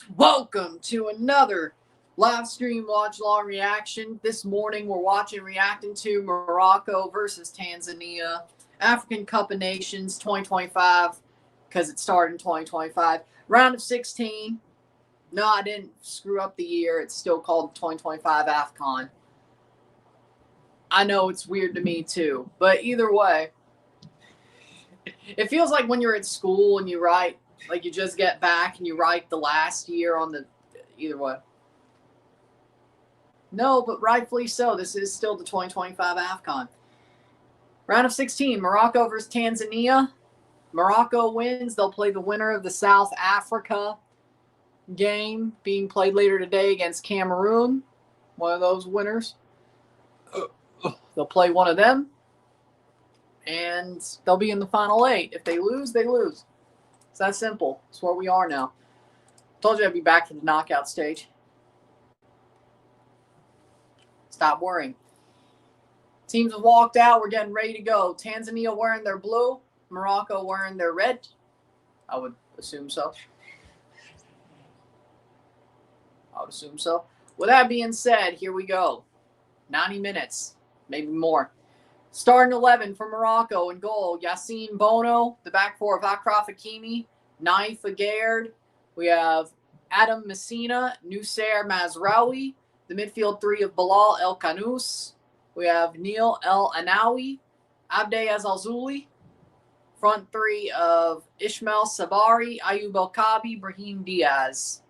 And welcome to another live stream watch long reaction. This morning we're reacting to Morocco versus Tanzania, African Cup of Nations 2025, because it started in 2025. Round of 16. No, I didn't screw up the year. It's still called 2025 AFCON. I know it's weird to me too, but either way, it feels like when you're at school and you write, like you just get back and you write the last year on the, either way. No, but rightfully so. This is still the 2025 AFCON. Round of 16, Morocco versus Tanzania. Morocco wins. They'll play the winner of the South Africa game being played later today against Cameroon. One of those winners. They'll play one of them. And they'll be in the final 8. If they lose, they lose. It's that simple. It's where we are now. Told you I'd be back for the knockout stage. Stop worrying. Teams have walked out. We're getting ready to go. Tanzania wearing their blue. Morocco wearing their red. I would assume so. With that being said, here we go. 90 minutes, maybe more. Starting 11 for Morocco in goal, Yassine Bono. The back four of Achraf Hakimi, Naif Aguerd. We have Adam Messina, Nussair Mazraoui. The midfield three of Bilal El Khanous. We have Neil El Anawi, Abdez Alzouli. Front three of Ismail Sabari, Ayub El Kabi, Brahim Diaz.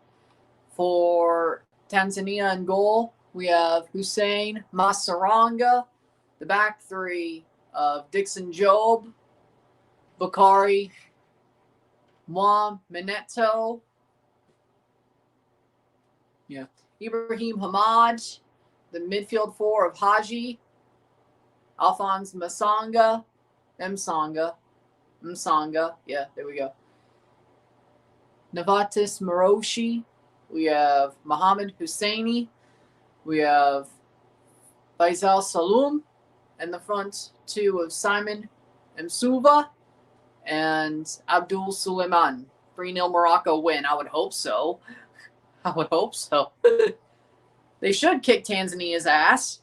For Tanzania in goal, we have Hussein Masaranga. The back three of Dixon Job, Bakari, Mineto, Ibrahim Hamad. The midfield four of Haji, Alphonse Msanga, yeah, there we go. Navatis Maroshi. We have Mohamed Husseini. We have Faisal Saloum. And the front two of Simon Msuva and Abdul Suleiman. 3-0 Morocco win. I would hope so. They should kick Tanzania's ass.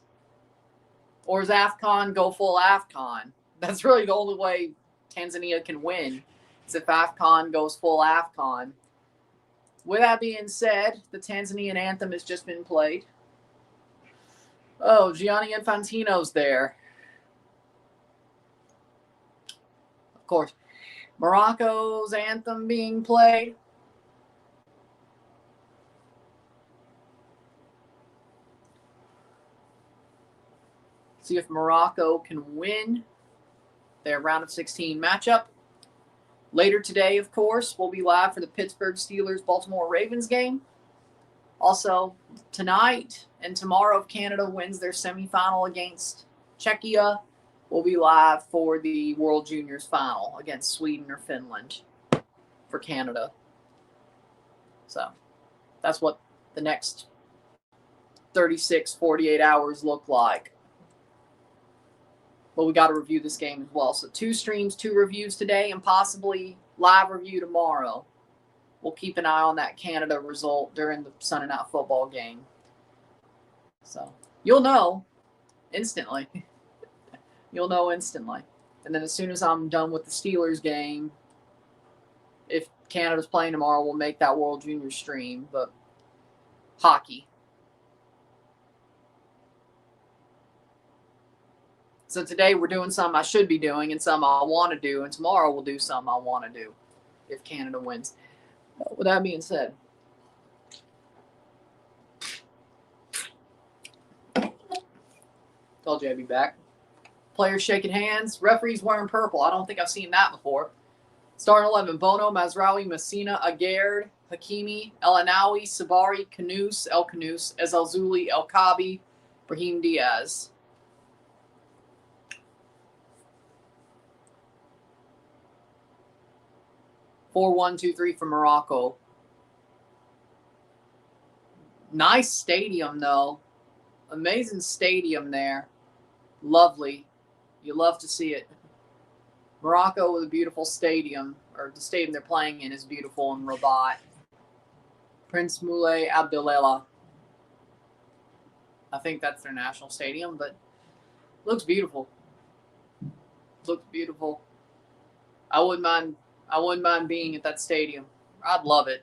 Or is AFCON go full AFCON? That's really the only way Tanzania can win. Is if AFCON goes full AFCON. With that being said, the Tanzanian anthem has just been played. Oh, Gianni Infantino's there. Of course. Morocco's anthem being played. See if Morocco can win their round of 16 matchup. Later today, of course, we'll be live for the Pittsburgh Steelers-Baltimore Ravens game. Also, tonight and tomorrow, if Canada wins their semifinal against Czechia, we'll be live for the World Juniors final against Sweden or Finland for Canada. So, that's what the next 36, 48 hours look like. But we got to review this game as well. So 2 streams, 2 reviews today, and possibly live review tomorrow. We'll keep an eye on that Canada result during the Sunday Night Football game. So you'll know instantly. You'll know instantly. And then as soon as I'm done with the Steelers game, if Canada's playing tomorrow, we'll make that World Junior stream. But hockey. So today we're doing something I should be doing and something I want to do. And tomorrow we'll do something I want to do if Canada wins. With that being said, told you I'd be back. Players shaking hands. Referees wearing purple. I don't think I've seen that before. Starting 11, Bono, Mazraoui, Messina, Aguerd, Hakimi, El Anawi, Sabari, El Khanous, Alzouli, El Kabi, Brahim Diaz. Four, 1, 2, 3 for Morocco. Nice stadium, though. Amazing stadium there. Lovely. You love to see it. Morocco with a beautiful stadium, or the stadium they're playing in is beautiful in Rabat. Prince Moulay Abdullah. I think that's their national stadium, but looks beautiful. Looks beautiful. I wouldn't mind being at that stadium. I'd love it.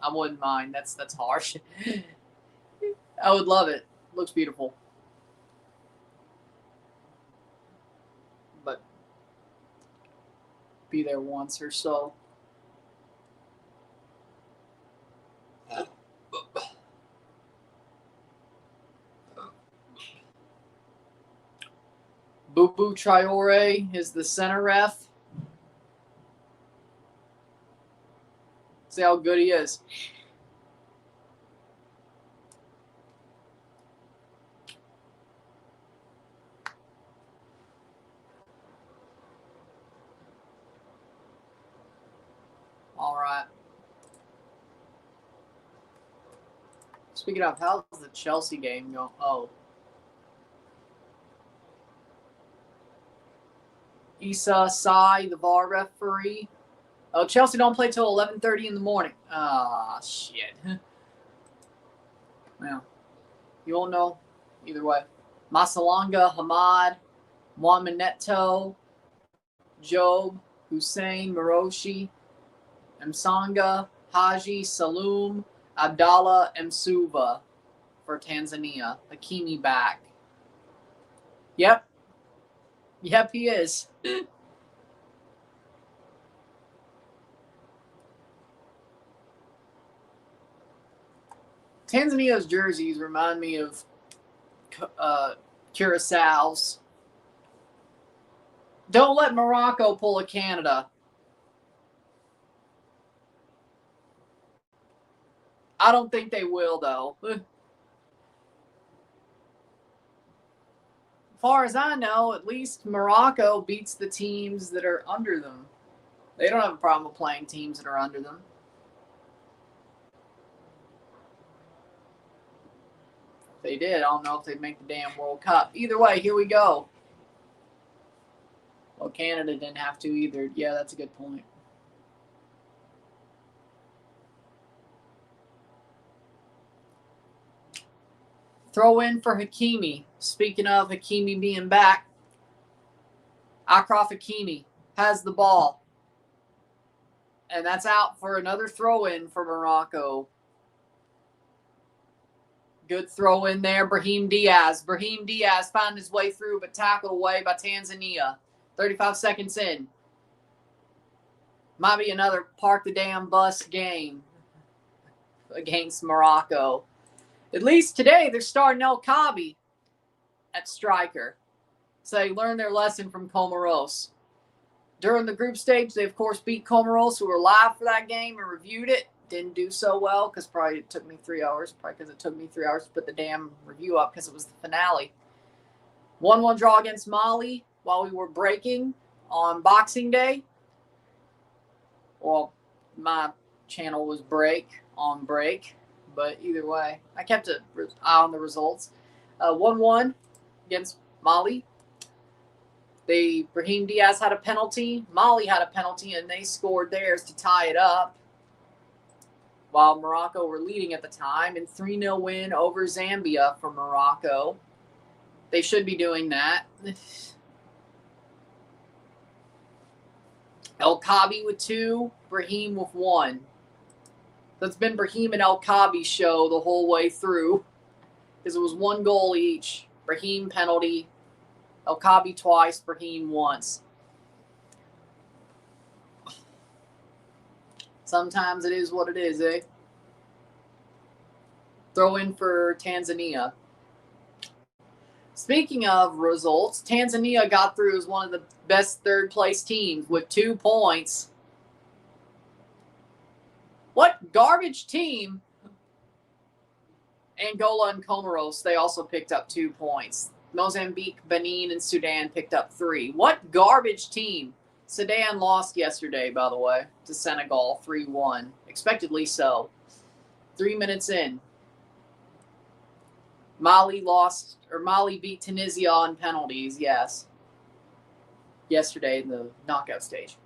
I wouldn't mind. That's harsh. I would love it. Looks beautiful. But be there once or so. Bubu Traore is the center ref. See how good he is. All right. Speaking of, how's the Chelsea game going? Oh. Issa Sai, the VAR referee. Oh, Chelsea don't play till 11:30 in the morning. Ah, shit. Well, you won't know either way. Masalanga, Hamad, Wamaneto, Job, Hussein, Maroshi, Msanga, Haji, Saloom, Abdallah, Msuva for Tanzania. Hakimi back. Yep, he is. Tanzania's jerseys remind me of Curaçao's. Don't let Morocco pull a Canada. I don't think they will, though. As far as I know, at least Morocco beats the teams that are under them. They don't have a problem with playing teams that are under them. If they did, I don't know if they'd make the damn World Cup. Either way, here we go. Well, Canada didn't have to either. Yeah, that's a good point. Throw in for Hakimi. Speaking of Hakimi being back, Achraf Hakimi has the ball. And that's out for another throw in for Morocco. Good throw in there, Brahim Diaz. Brahim Diaz found his way through, but tackled away by Tanzania. 35 seconds in. Might be another park the damn bus game against Morocco. At least today they're starting El Kabi at striker. So they learned their lesson from Comoros. During the group stage, they of course beat Comoros, who were live for that game and reviewed it. Didn't do so well because probably it took me 3 hours. Probably because it took me 3 hours to put the damn review up because it was the finale. 1-1 draw against Mali while we were breaking on Boxing Day. Well, my channel was on break. But either way, I kept an eye on the results. 1-1 against Mali. Brahim Diaz had a penalty. Mali had a penalty, and they scored theirs to tie it up while Morocco were leading at the time. And 3-0 win over Zambia for Morocco. They should be doing that. El Kabi with 2, Brahim with 1. That's been Brahim and El Kabi's show the whole way through because it was 1 goal each. Brahim penalty, El Kabi twice, Brahim once. Sometimes it is what it is, eh? Throw in for Tanzania. Speaking of results, Tanzania got through as one of the best third-place teams with 2 points. What garbage team? Angola and Comoros, they also picked up 2 points. Mozambique, Benin, and Sudan picked up 3. What garbage team? Sudan lost yesterday, by the way, to Senegal 3-1. Expectedly so. 3 minutes in. Mali beat Tunisia on penalties, yes. Yesterday in the knockout stage.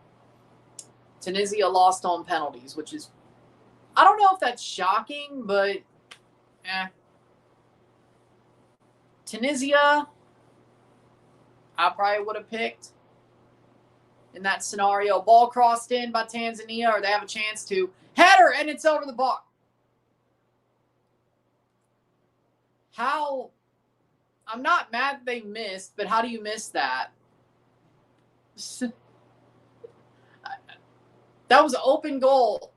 Tunisia lost on penalties, which is, I don't know if that's shocking, but Tunisia, I probably would have picked in that scenario. Ball crossed in by Tanzania, or they have a chance to. Header, and it's over the bar. How? I'm not mad that they missed, but how do you miss that? That was an open goal.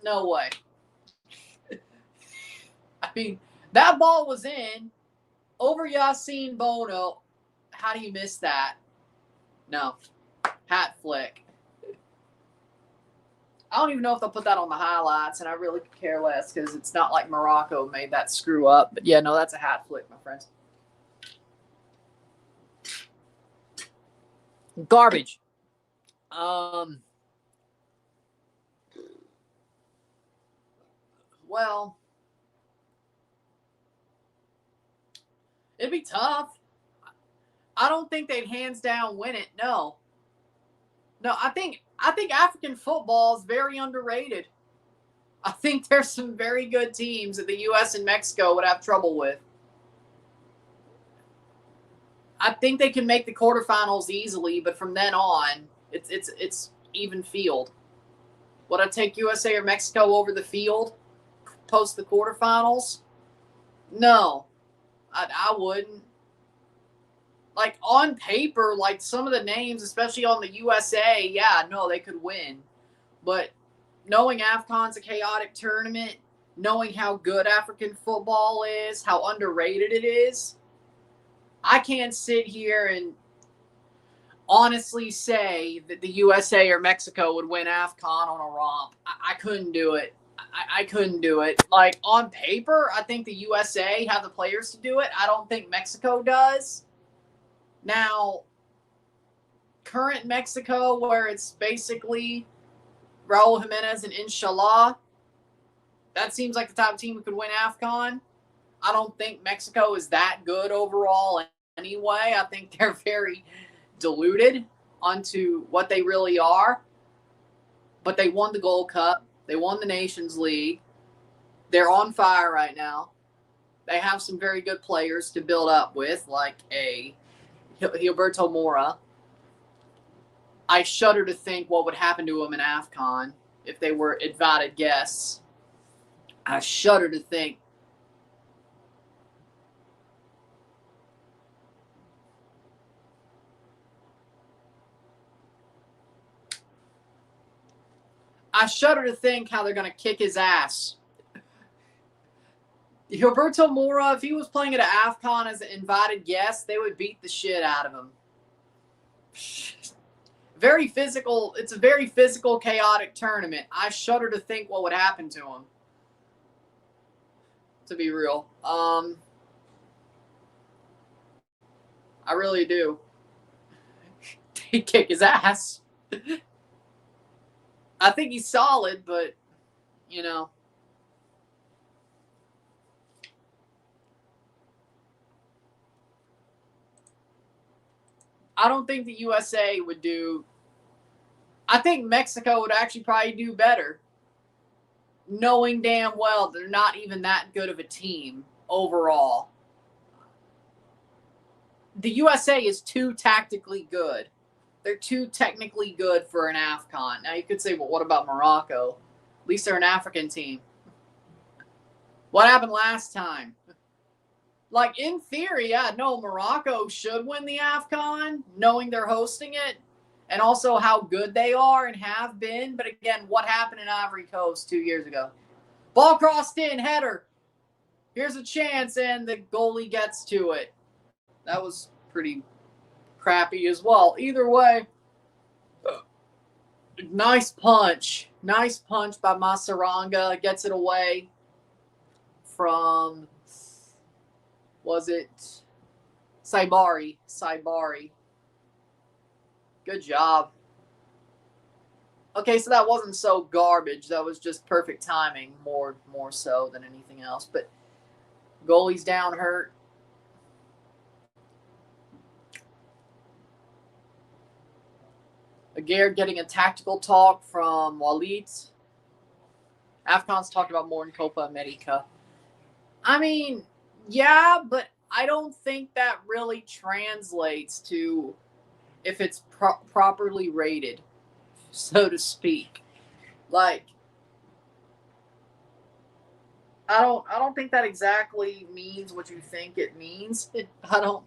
No way. I mean, that ball was in over Yassine Bono. How do you miss that? No. Hat flick. I don't even know if they'll put that on the highlights, and I really could care less because it's not like Morocco made that screw up. But yeah, no, that's a hat flick, my friends. Garbage. Well, it'd be tough. I don't think they'd hands down win it. No. I think African football is very underrated. I think there's some very good teams that the U.S. and Mexico would have trouble with. I think they can make the quarterfinals easily, but from then on, it's even field. Would I take USA or Mexico over the field post the quarterfinals? No, I wouldn't. Like, on paper, like, some of the names, especially on the USA, yeah, no, they could win. But knowing AFCON's a chaotic tournament, knowing how good African football is, how underrated it is, I can't sit here and honestly say that the USA or Mexico would win AFCON on a romp. I couldn't do it. I couldn't do it. Like, on paper, I think the USA have the players to do it. I don't think Mexico does. Now, current Mexico, where it's basically Raul Jimenez and Inshallah, that seems like the type of team who could win AFCON. I don't think Mexico is that good overall anyway. I think they're very diluted onto what they really are. But they won the Gold Cup. They won the Nations League. They're on fire right now. They have some very good players to build up with, like a Gilberto Mora. I shudder to think what would happen to him in AFCON if they were invited guests. I shudder to think. I shudder to think how they're going to kick his ass. Gilberto Mora, if he was playing at an AFCON as an invited guest, they would beat the shit out of him. Very physical. It's a very physical, chaotic tournament. I shudder to think what would happen to him. To be real. I really do. He'd kick his ass. I think he's solid, but, you know. I don't think the USA would do. I think Mexico would actually probably do better, knowing damn well they're not even that good of a team overall. The USA is too tactically good. They're too technically good for an AFCON. Now, you could say, well, what about Morocco? At least they're an African team. What happened last time? Like, in theory, yeah, no, Morocco should win the AFCON, knowing they're hosting it, and also how good they are and have been. But again, what happened in Ivory Coast 2 years ago? Ball crossed in, header. Here's a chance, and the goalie gets to it. That was pretty crappy as well. Either way, nice punch. Nice punch by Masaranga. Gets it away from... Was it Saibari? Good job. Okay, so that wasn't so garbage. That was just perfect timing, more so than anything else. But goalie's down hurt. Aguirre getting a tactical talk from Walid. AFCON's talked about more in Copa America. I mean, yeah, but I don't think that really translates to if it's properly rated, so to speak. Like, I don't think that exactly means what you think it means. I don't.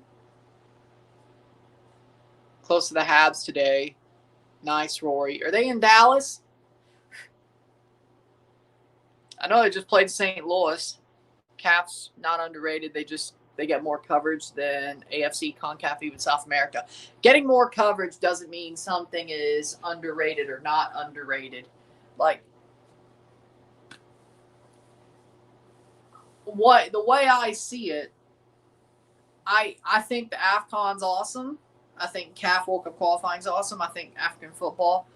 Close to the Habs today. Nice, Rory. Are they in Dallas? I know they just played St. Louis. Caps not underrated. They get more coverage than AFC, CONCACAF, even South America. Getting more coverage doesn't mean something is underrated or not underrated. Like, the way I see it, I think the AFCON's awesome. I think CAF World Cup qualifying is awesome. I think African football.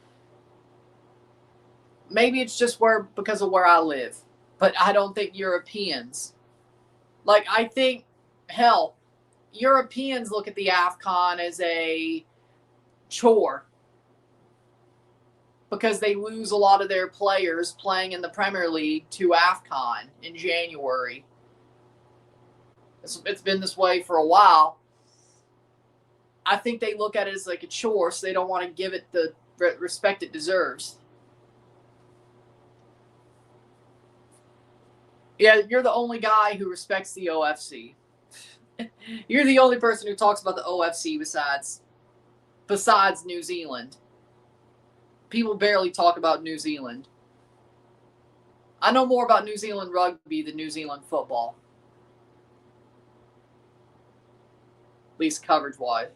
Maybe it's just because of where I live, but I don't think Europeans. Like, I think, hell, Europeans look at the AFCON as a chore because they lose a lot of their players playing in the Premier League to AFCON in January. It's been this way for a while. I think they look at it as like a chore, so they don't want to give it the respect it deserves. Yeah, you're the only guy who respects the OFC. You're the only person who talks about the OFC besides New Zealand. People barely talk about New Zealand. I know more about New Zealand rugby than New Zealand football. At least coverage-wise.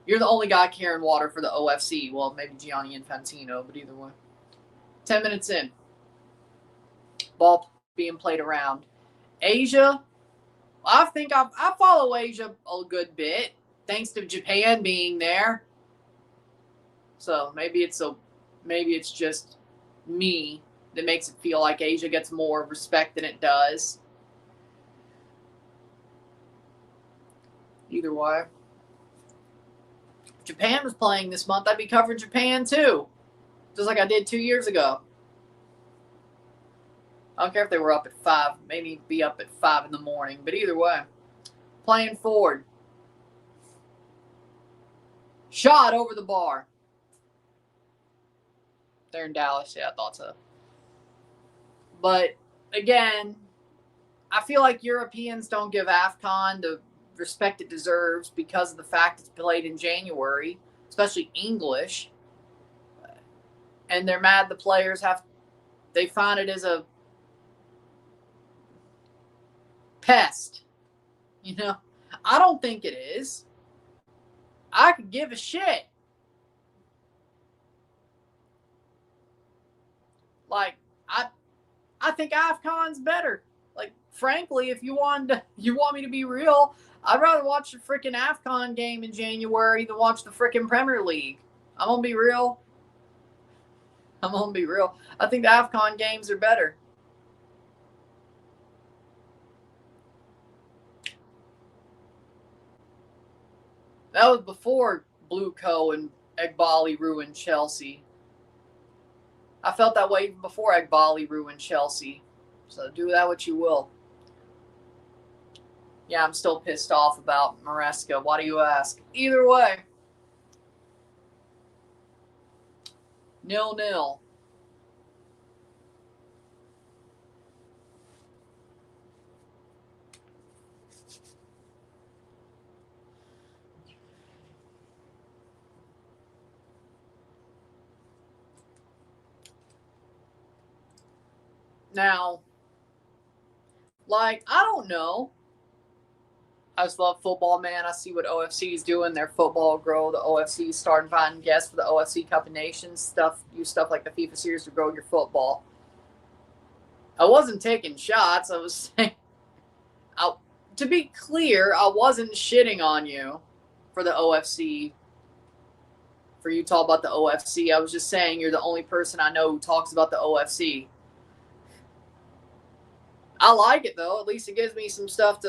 You're the only guy carrying water for the OFC. Well, maybe Gianni Infantino, but either way. 10 minutes in. Ball being played around. Asia, I think I follow Asia a good bit, thanks to Japan being there. So maybe it's just me that makes it feel like Asia gets more respect than it does. Either way. If Japan was playing this month, I'd be covering Japan too, just like I did 2 years ago. I don't care if they were up at 5, maybe be up at 5 in the morning, but either way. Playing forward. Shot over the bar. They're in Dallas. Yeah, I thought so. But, again, I feel like Europeans don't give AFCON the respect it deserves because of the fact it's played in January, especially English. And they're mad the players they find it as a pest. You know, I don't think it is. I could give a shit. Like, I think AFCON's better. Like, frankly, if you want me to be real, I'd rather watch the freaking AFCON game in January than watch the freaking Premier League. I'm gonna be real. I think the AFCON games are better. That was before Blue Co and Egbali ruined Chelsea. I felt that way even before Egbali ruined Chelsea. So do that what you will. Yeah, I'm still pissed off about Maresca. Why do you ask? Either way. 0-0. Now, like, I don't know. I just love football, man. I see what OFC is doing. Their football grow. The OFC is starting finding guests for the OFC Cup of Nations use stuff like the FIFA series to grow your football. I wasn't taking shots. I was saying, to be clear, I wasn't shitting on you for the OFC. For you to talk about the OFC, I was just saying you're the only person I know who talks about the OFC. I like it though. At least it gives me some stuff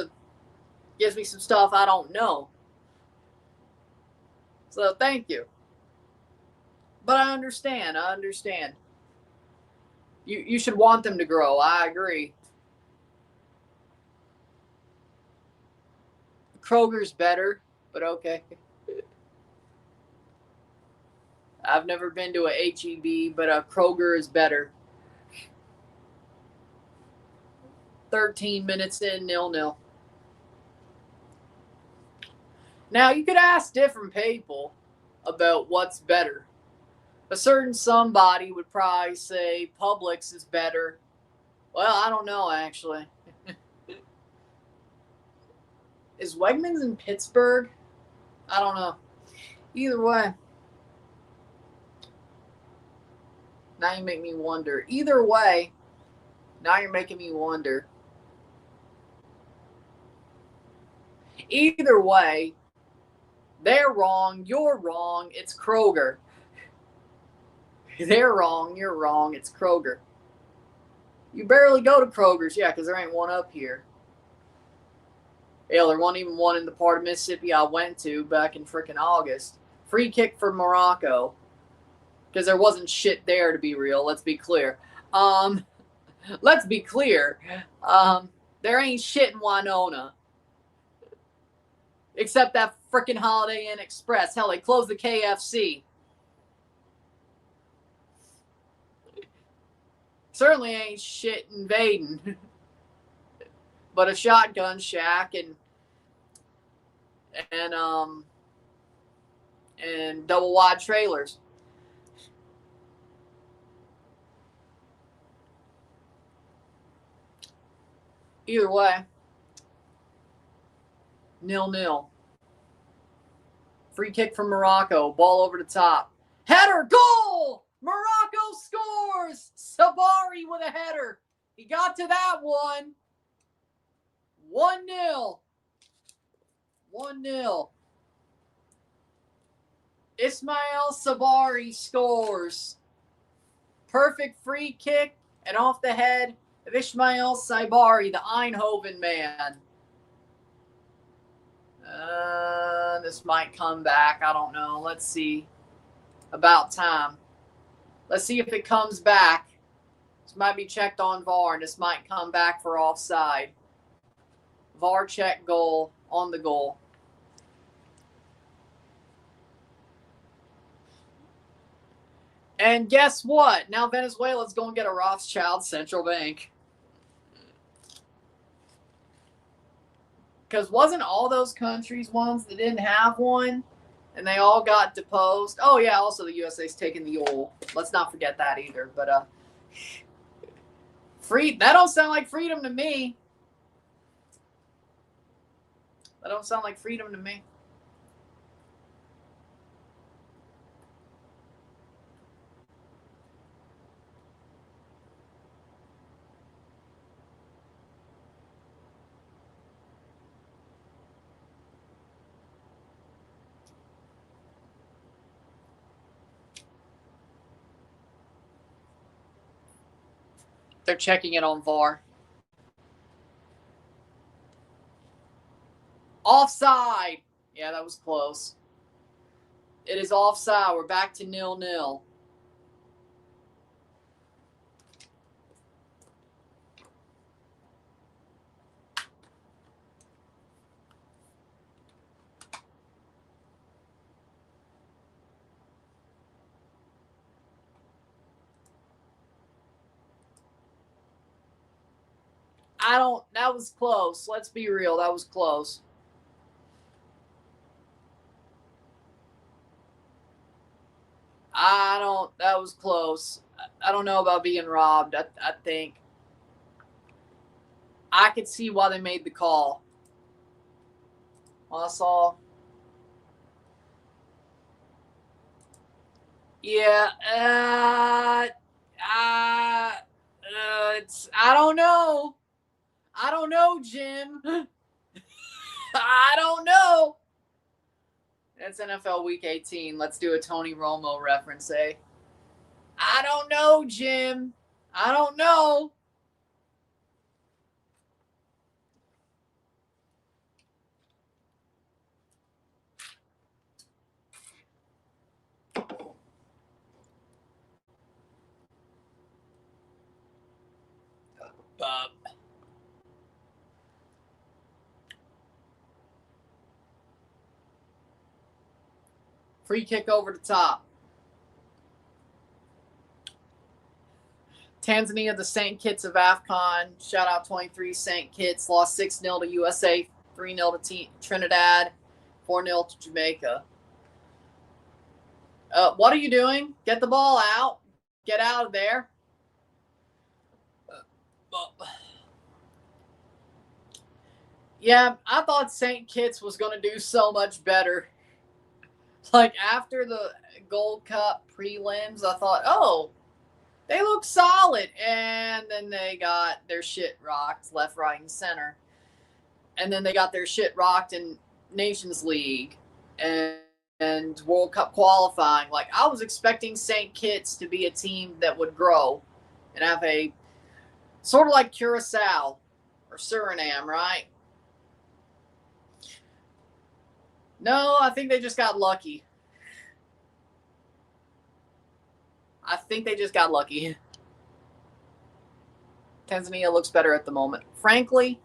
I don't know. So thank you. But I understand. I understand. You should want them to grow. I agree. Kroger's better, but okay. I've never been to a H-E-B, but a Kroger is better. 13 minutes in, 0-0. Now, you could ask different people about what's better. A certain somebody would probably say Publix is better. Well, I don't know, actually. Is Wegmans in Pittsburgh? I don't know. Either way. Now you make me wonder. Either way, now you're making me wonder. Either way, they're wrong, you're wrong, it's Kroger. They're wrong, you're wrong, it's Kroger. You barely go to Kroger's, yeah, because there ain't one up here. Hell, there wasn't even one in the part of Mississippi I went to back in frickin' August. Free kick for Morocco. Because there wasn't shit there, to be real, let's be clear. Let's be clear. There ain't shit in Winona. Except that frickin' Holiday Inn Express. Hell, they closed the KFC. Certainly ain't shit in Baden. But a shotgun shack and double wide trailers. Either way, 0-0. Free kick from Morocco. Ball over the top. Header. Goal! Morocco scores! Sabari with a header. He got to that one. 1-0. 1-0. Ismail Sabari scores. Perfect free kick and off the head of Ismail Sabari, the Eindhoven man. This might come back. I don't know. Let's see. About time. Let's see if it comes back. This might be checked on VAR, and this might come back for offside. VAR check goal on the goal. And guess what? Now Venezuela's going to get a Rothschild central bank. Because wasn't all those countries ones that didn't have one? And they all got deposed. Oh, yeah, also the USA's taking the oil. Let's not forget that either. But that don't sound like freedom to me. That don't sound like freedom to me. They're checking it on VAR. Offside. Yeah, that was close. It is offside. We're back to 0-0. That was close. Let's be real. That was close. That was close. I don't know about being robbed. I think. I could see why they made the call. Well, I saw. Yeah. I don't know. I don't know, Jim. I don't know. That's NFL Week 18. Let's do a Tony Romo reference, eh? I don't know, Jim. I don't know. Free kick over the top. Tanzania, the St. Kitts of AFCON. Shout out 23 St. Kitts. Lost 6-0 to USA, 3-0 to Trinidad, 4-0 to Jamaica. What are you doing? Get the ball out. Get out of there. Yeah, I thought St. Kitts was going to do so much better. Like, after the Gold Cup prelims, I thought, oh, they look solid. And then they got their shit rocked left, right, and center. And then they got their shit rocked in Nations League and World Cup qualifying. Like, I was expecting St. Kitts to be a team that would grow and have a sort of like Curacao or Suriname, right? No, I think they just got lucky. Tanzania looks better at the moment. Frankly,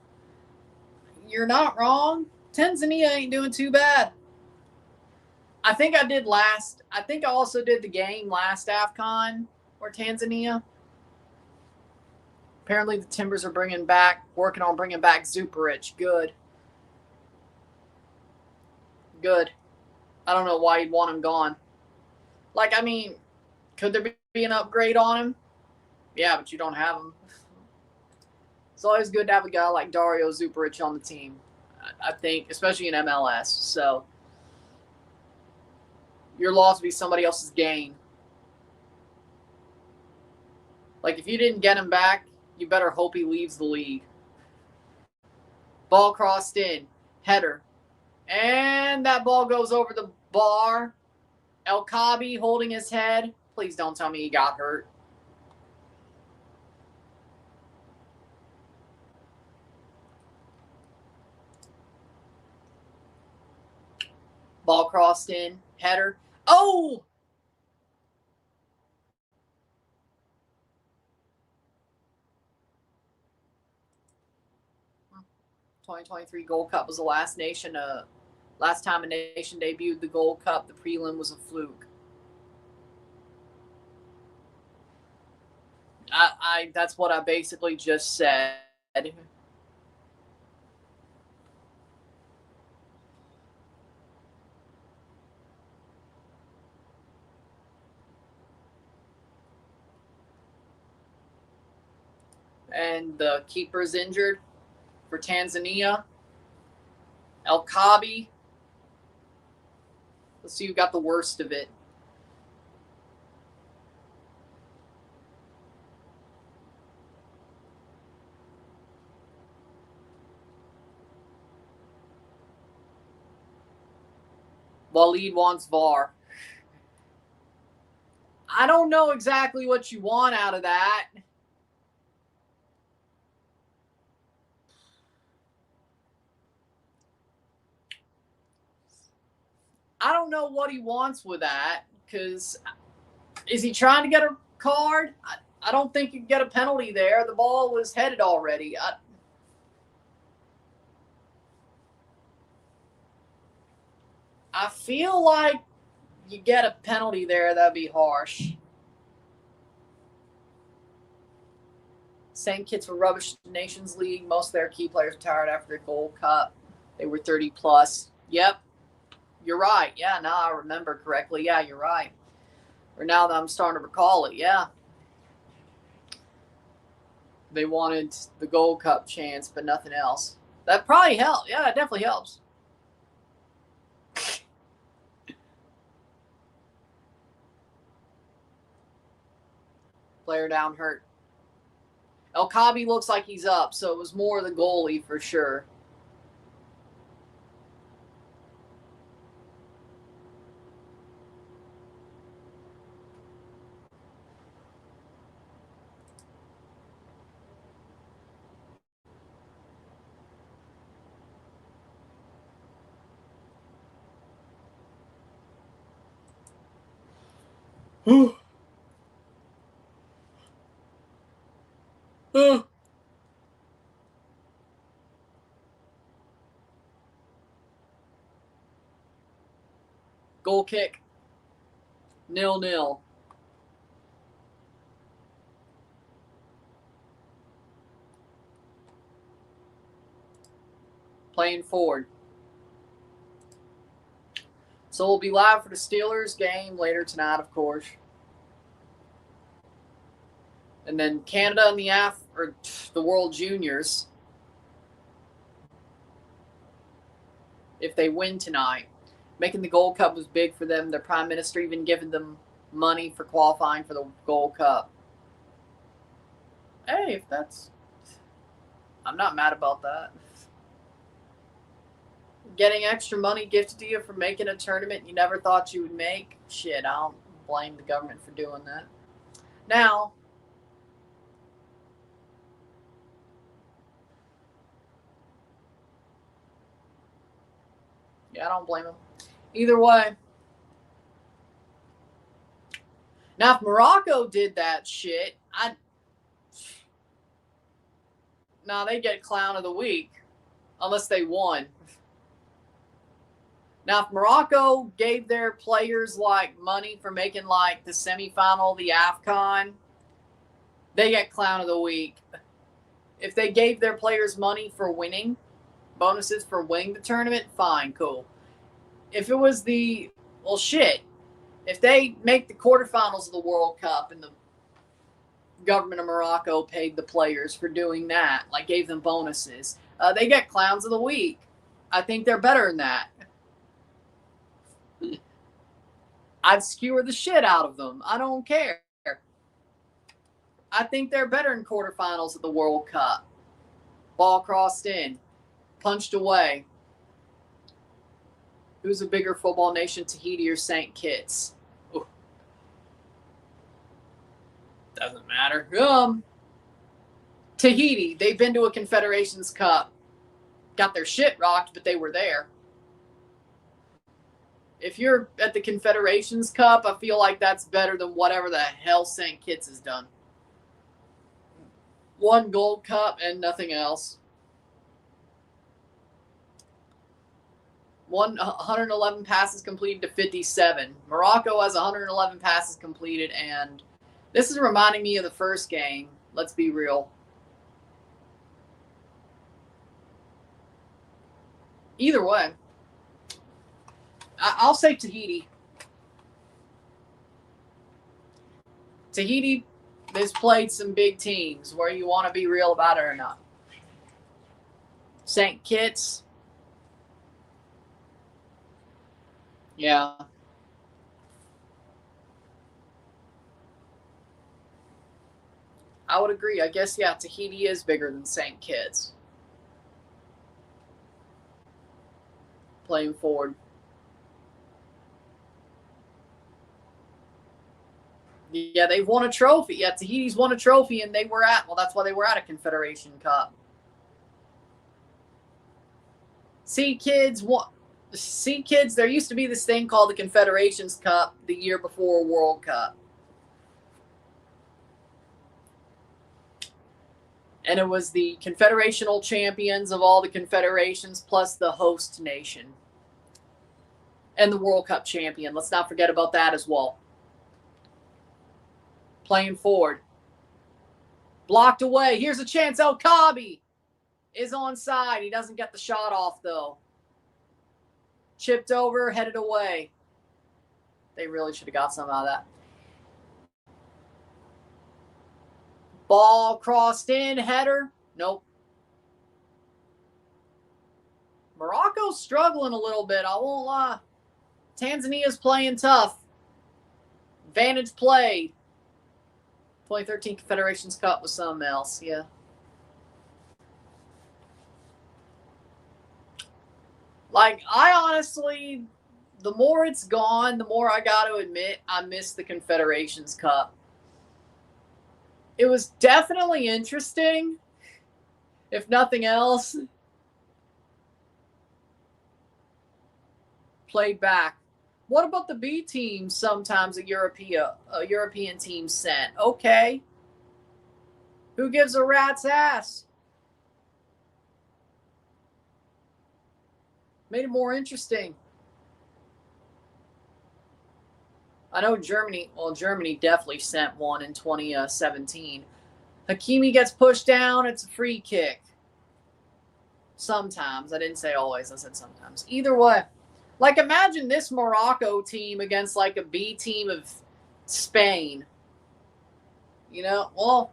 you're not wrong. Tanzania ain't doing too bad. I think I also did the game last AFCON for Tanzania. Apparently the Timbers are working on bringing back Zuperich. Good. I don't know why you'd want him gone. Like, I mean, could there be an upgrade on him? Yeah, but you don't have him. It's always good to have a guy like Dario Zuperich on the team, I think, especially in MLS. So your loss would be somebody else's gain. Like, if you didn't get him back, you better hope he leaves the league. Ball crossed in. Header. And that ball goes over the bar. El Kabi holding his head. Please don't tell me he got hurt. Ball crossed in. Header. Oh! '23 Gold Cup was the last time a nation debuted the Gold Cup. The prelim was a fluke. That's what I basically just said. And the keeper's injured for Tanzania. El Kabi. Let's see who got the worst of it. Waleed wants VAR. I don't know exactly what you want out of that. I don't know what he wants with that, because is he trying to get a card? I don't think you can get a penalty there. The ball was headed already. I feel like you get a penalty there, that'd be harsh. St. Kitts were rubbish Nations League. Most of their key players retired after the Gold Cup. They were 30 plus. Yep. You're right. Yeah, now I remember correctly. Yeah, you're right. Or now that I'm starting to recall it, yeah. They wanted the Gold Cup chance, but nothing else. That probably helped. Yeah, that definitely helps. Player down hurt. El Kabi looks like he's up, so it was more the goalie for sure. Goal kick. 0-0. Playing forward. So we'll be live for the Steelers game later tonight, of course. And then Canada and the World Juniors, if they win tonight. Making the Gold Cup was big for them. Their prime minister even giving them money for qualifying for the Gold Cup. Hey, if that's... I'm not mad about that. Getting extra money gifted to you for making a tournament you never thought you would make. Shit, I don't blame the government for doing that. Now, yeah, I don't blame them. Either way. Now, if Morocco did that shit, they get Clown of the Week. Unless they won. Now, if Morocco gave their players, like, money for making, like, the semifinal, the AFCON, they get Clown of the Week. If they gave their players money for winning, bonuses for winning the tournament, fine, cool. If it was if they make the quarterfinals of the World Cup and the government of Morocco paid the players for doing that, like gave them bonuses, they get Clowns of the Week. I think they're better than that. I'd skewer the shit out of them. I don't care. I think they're better in quarterfinals of the World Cup. Ball crossed in. Punched away. Who's a bigger football nation, Tahiti or St. Kitts? Ooh. Doesn't matter. Tahiti, they've been to a Confederations Cup. Got their shit rocked, but they were there. If you're at the Confederations Cup, I feel like that's better than whatever the hell St. Kitts has done. One Gold Cup and nothing else. 111 passes completed to 57. Morocco has 111 passes completed, and this is reminding me of the first game. Let's be real. Either way, I'll say Tahiti. Tahiti has played some big teams, where you want to be real about it or not. St. Kitts. Yeah. I would agree. I guess, yeah, Tahiti is bigger than St. Kitts. Playing forward. Yeah, they've won a trophy. Yeah, Tahiti's won a trophy, and that's why they were at a Confederation Cup. See, kids, there used to be this thing called the Confederations Cup the year before World Cup. And it was the confederational champions of all the confederations plus the host nation. And the World Cup champion. Let's not forget about that as well. Playing forward. Blocked away. Here's a chance. El Kaabi is onside. He doesn't get the shot off, though. Chipped over, headed away. They really should have got some out of that. Ball crossed in, header. Nope. Morocco's struggling a little bit, I won't lie. Tanzania's playing tough. Advantage played. 2013 Confederations Cup was something else, yeah. Like, I honestly, the more it's gone, the more I got to admit I miss the Confederations Cup. It was definitely interesting, if nothing else. Played back. What about the B team sometimes a European team sent? Okay. Who gives a rat's ass? Made it more interesting. I know Germany, well, Germany definitely sent one in 2017. Hakimi gets pushed down. It's a free kick. Sometimes. I didn't say always. I said sometimes. Either way. Like, imagine this Morocco team against, like, a B team of Spain. You know, well,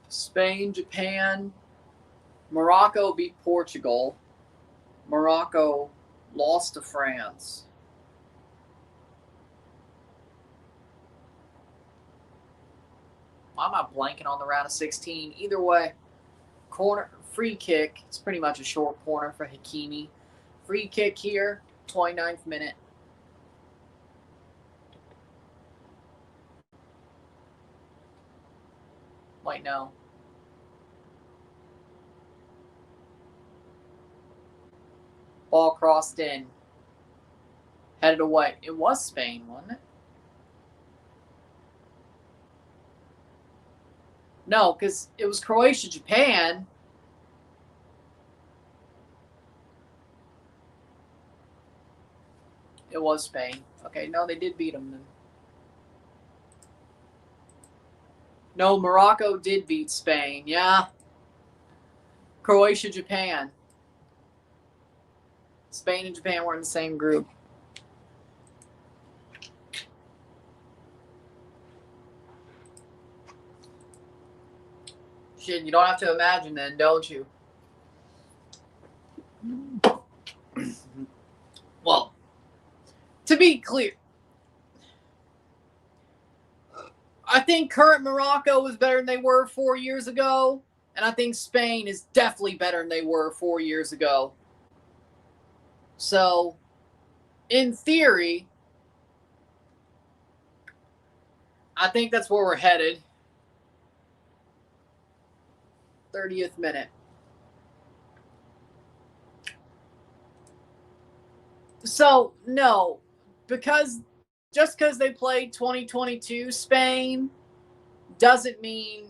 Spain, Japan, Morocco beat Portugal. Morocco lost to France. Why am I blanking on the round of 16? Either way, corner free kick. It's pretty much a short corner for Hakimi. Free kick here, 29th minute. Wait, no. Ball crossed in. Headed away. It was Spain, wasn't it? No, because it was Croatia, Japan. It was Spain. Okay, no, they did beat them then. No, Morocco did beat Spain. Yeah. Croatia, Japan. Spain and Japan were in the same group. Shit, you don't have to imagine then, don't you? Well, to be clear, I think current Morocco is better than they were 4 years ago, and I think Spain is definitely better than they were 4 years ago. So, in theory, I think that's where we're headed. 30th minute. So, no, just because they played 2022 Spain doesn't mean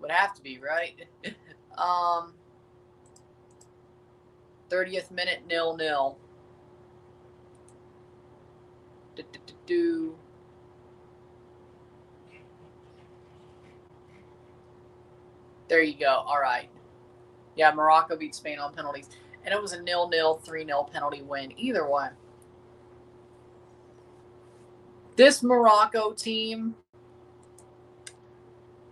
would have to be, right? 30th minute, 0-0. There you go. All right. Yeah, Morocco beat Spain on penalties. And it was a 0-0, 3-0 penalty win. Either way. This Morocco team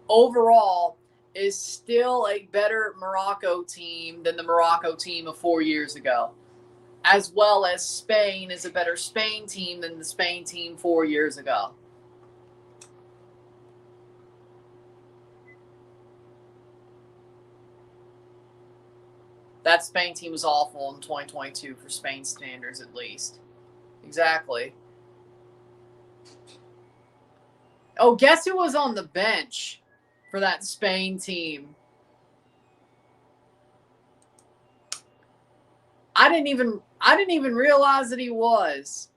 overall is still a better Morocco team than the Morocco team of 4 years ago. As well as Spain is a better Spain team than the Spain team 4 years ago. That Spain team was awful in 2022 for Spain standards, at least. Exactly. Oh, guess who was on the bench for that Spain team? I didn't even realize that he was.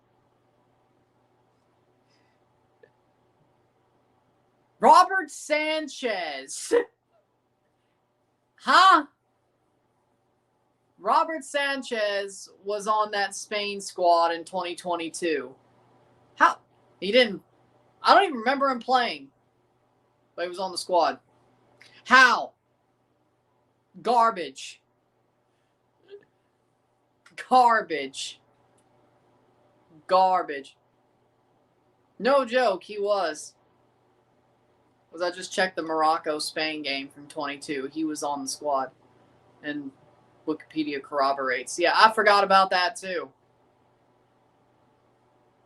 Robert Sanchez. Huh? Robert Sanchez was on that Spain squad in 2022. How? He didn't. I don't even remember him playing, but he was on the squad. How? Garbage. Garbage. Garbage. No joke, he was. Because I just checked the Morocco-Spain game from 22. He was on the squad. And Wikipedia corroborates. Yeah, I forgot about that too.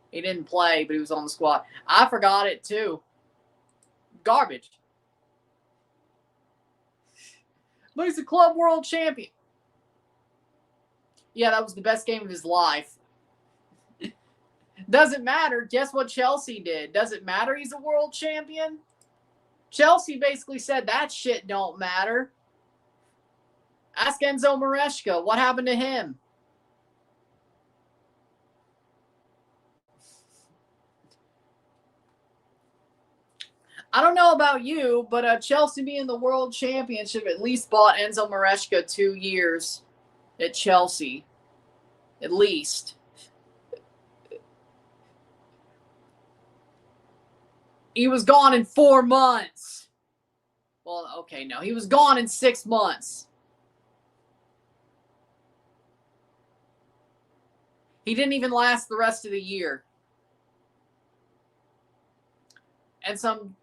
He didn't play, but he was on the squad. I forgot it too. Garbage. But he's a club world champion. Yeah, that was the best game of his life. Doesn't matter. Guess what Chelsea did? Does it matter he's a world champion? Chelsea basically said that shit don't matter. Ask Enzo Maresca. What happened to him? I don't know about you, but Chelsea being the world championship at least bought Enzo Maresca 2 years at Chelsea. At least. He was gone in 4 months. Well, okay, no. He was gone in 6 months. He didn't even last the rest of the year. And some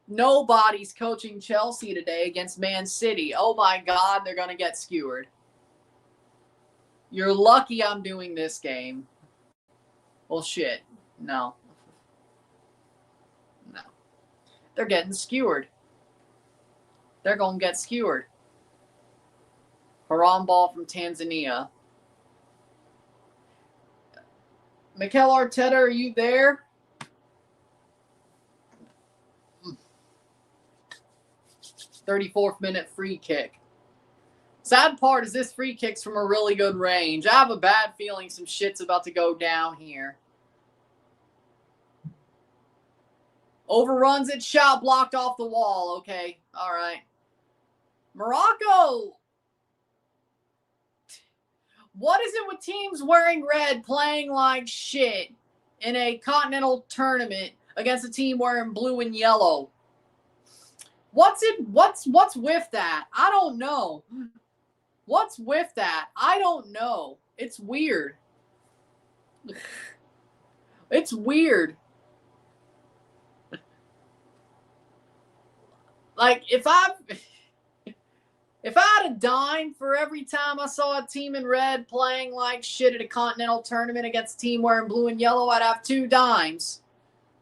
nobody's coaching Chelsea today against Man City. Oh my God, they're going to get skewered. You're lucky I'm doing this game. Well, shit. No. No. They're getting skewered. They're going to get skewered. Haram ball from Tanzania. Mikel Arteta, are you there? 34th minute free kick. Sad part is this free kick's from a really good range. I have a bad feeling some shit's about to go down here. Overruns it, shot blocked off the wall. Okay, all right. Morocco. What is it with teams wearing red playing like shit in a continental tournament against a team wearing blue and yellow? What's with that? I don't know. What's with that? I don't know. It's weird. It's weird. Like, if I had a dime for every time I saw a team in red playing like shit at a continental tournament against a team wearing blue and yellow, I'd have 2 dimes.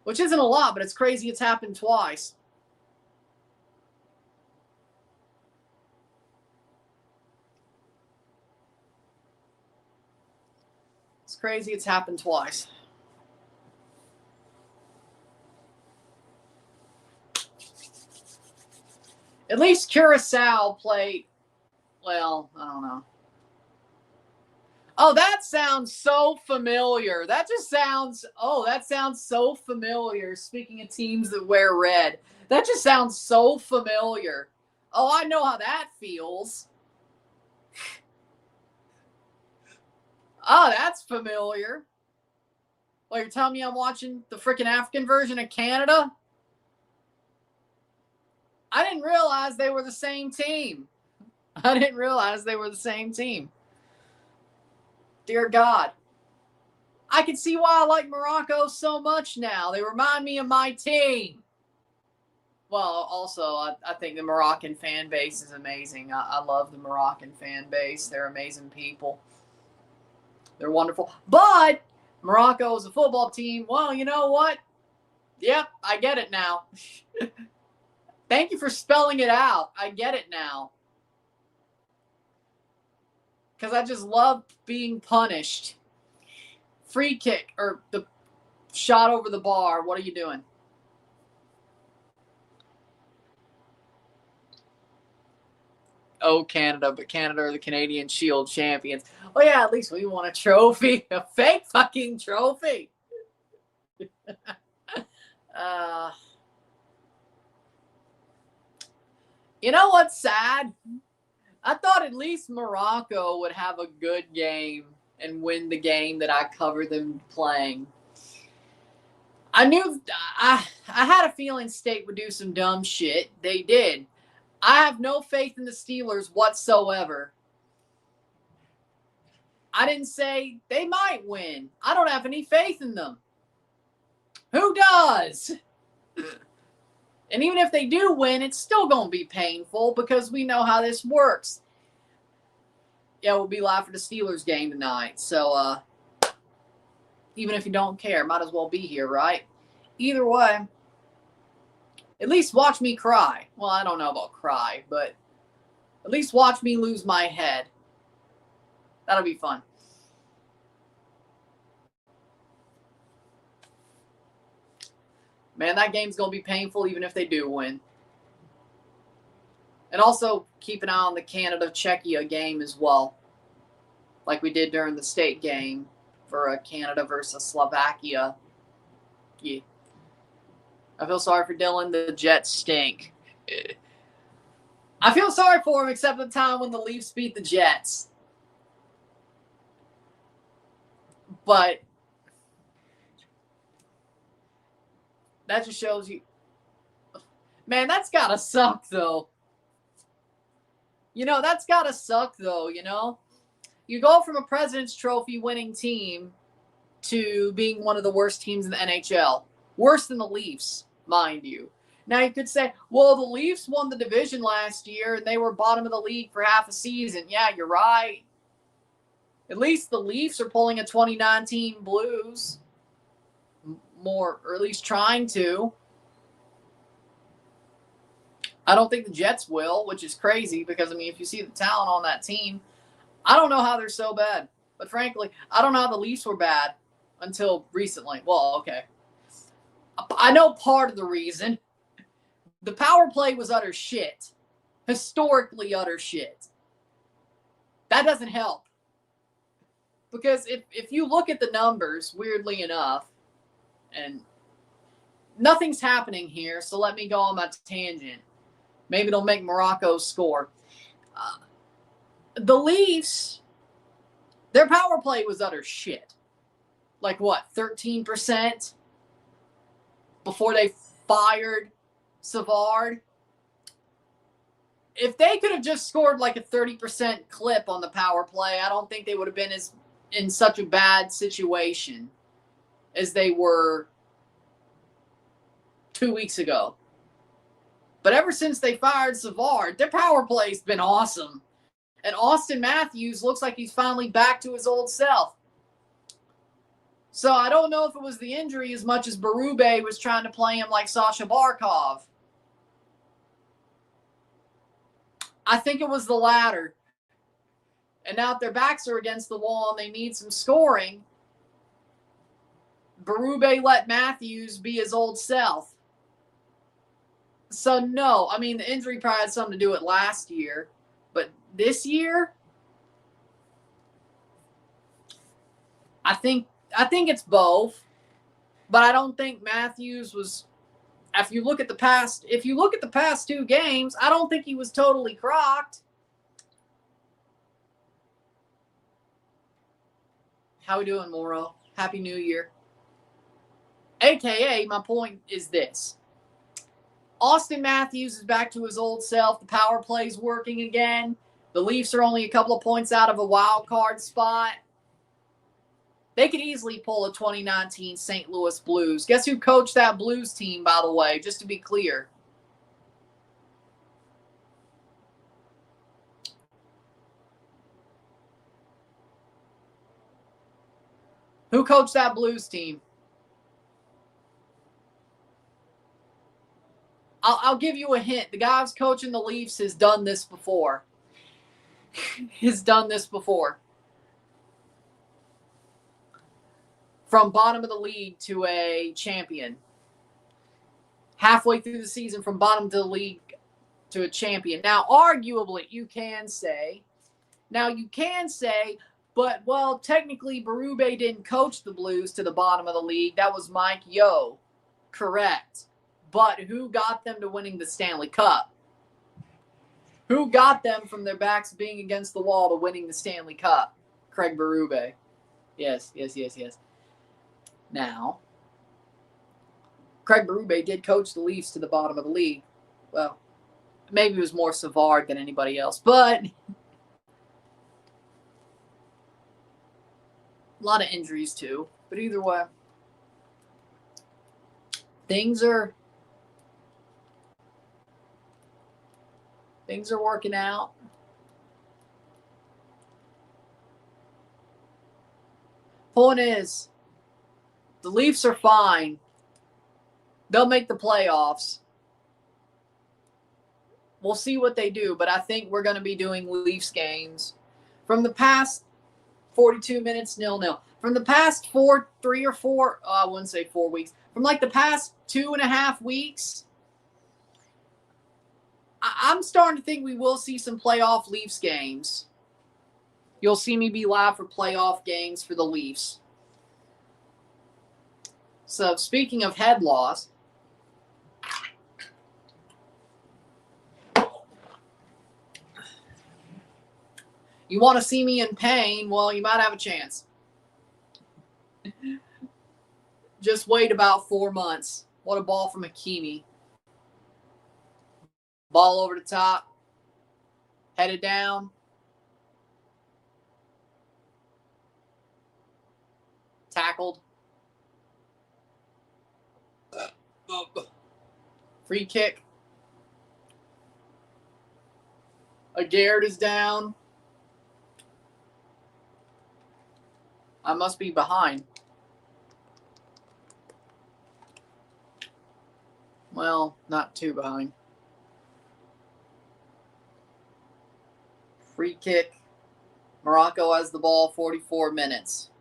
Which isn't a lot, but it's crazy it's happened twice. It's crazy it's happened twice. At least Curacao played, well, I don't know. Oh, that sounds so familiar. That sounds so familiar. Speaking of teams that wear red, that just sounds so familiar. Oh, I know how that feels. Oh, that's familiar. Well, you're telling me I'm watching the freaking African version of Canada? I didn't realize they were the same team. Dear God. I can see why I like Morocco so much now. They remind me of my team. Well, also, I think the Moroccan fan base is amazing. I love the Moroccan fan base. They're amazing people. They're wonderful. But Morocco is a football team. Well, you know what? Yep, I get it now. Thank you for spelling it out. I get it now. Because I just love being punished. Free kick or the shot over the bar. What are you doing? Oh, Canada, but Canada are the Canadian Shield champions. Oh, yeah, at least we won a trophy. A fake fucking trophy. You know what's sad? I thought at least Morocco would have a good game and win the game that I covered them playing. I had a feeling State would do some dumb shit. They did. I have no faith in the Steelers whatsoever. I didn't say they might win. I don't have any faith in them. Who does? And even if they do win, it's still going to be painful because we know how this works. Yeah, we'll be live for the Steelers game tonight. So, even if you don't care, might as well be here, right? Either way, at least watch me cry. Well, I don't know about cry, but at least watch me lose my head. That'll be fun. Man, that game's going to be painful even if they do win. And also keep an eye on the Canada-Czechia game as well, like we did during the state game for Canada versus Slovakia. Yeah. I feel sorry for Dillon. The Jets stink. I feel sorry for him except the time when the Leafs beat the Jets. But that just shows you. Man, that's got to suck, though. That's got to suck, though, You go from a President's Trophy winning team to being one of the worst teams in the NHL. Worse than the Leafs, mind you. Now, you could say, well, the Leafs won the division last year, and they were bottom of the league for half a season. Yeah, you're right. At least the Leafs are pulling a 2019 Blues. More, or at least trying to. I don't think the Jets will, which is crazy because, if you see the talent on that team, I don't know how they're so bad. But frankly, I don't know how the Leafs were bad until recently. Well, okay. I know part of the reason. The power play was utter shit. Historically utter shit. That doesn't help. Because if you look at the numbers, weirdly enough, and nothing's happening here, so let me go on my tangent. Maybe it'll make Morocco score. The Leafs, their power play was utter shit. Like what, 13%? Before they fired Savard. If they could have just scored like a 30% clip on the power play, I don't think they would have been in such a bad situation as they were 2 weeks ago. But ever since they fired Savard, their power play's been awesome. And Austin Matthews looks like he's finally back to his old self. So I don't know if it was the injury as much as Berube was trying to play him like Sasha Barkov. I think it was the latter. And now that their backs are against the wall and they need some scoring, Berube let Matthews be his old self. So no, the injury probably had something to do with last year. But this year, I think it's both. But I don't think Matthews was. If you look at the past 2 games, I don't think he was totally crocked. How we doing, Moro? Happy New Year. AKA, my point is this. Austin Matthews is back to his old self. The power play's working again. The Leafs are only a couple of points out of a wild card spot. They could easily pull a 2019 St. Louis Blues. Guess who coached that Blues team, by the way, just to be clear? Who coached that Blues team? I'll give you a hint. The guy who's coaching the Leafs has done this before. From bottom of the league to a champion. Halfway through the season, from bottom of the league to a champion. Now, arguably, you can say, but, well, technically, Berube didn't coach the Blues to the bottom of the league. That was Mike Yeo. Correct. But who got them to winning the Stanley Cup? Who got them from their backs being against the wall to winning the Stanley Cup? Craig Berube. Yes. Now, Craig Berube did coach the Leafs to the bottom of the league. Well, maybe it was more Savard than anybody else, but a lot of injuries too. But either way, things are working out. Point is, the Leafs are fine. They'll make the playoffs. We'll see what they do, but I think we're going to be doing Leafs games from the past 42 minutes, 0-0. From the past 3 or 4, I wouldn't say 4 weeks. From like the past 2.5 weeks, I'm starting to think we will see some playoff Leafs games. You'll see me be live for playoff games for the Leafs. So speaking of head loss, You want to see me in pain? Well, you might have a chance. Just wait about 4 months. What a ball from Hakimi. Ball over the top. Headed down. Tackled. Free kick. Aguerd is down. I must be behind. Well, not too behind. Free kick. Morocco has the ball, 44 minutes.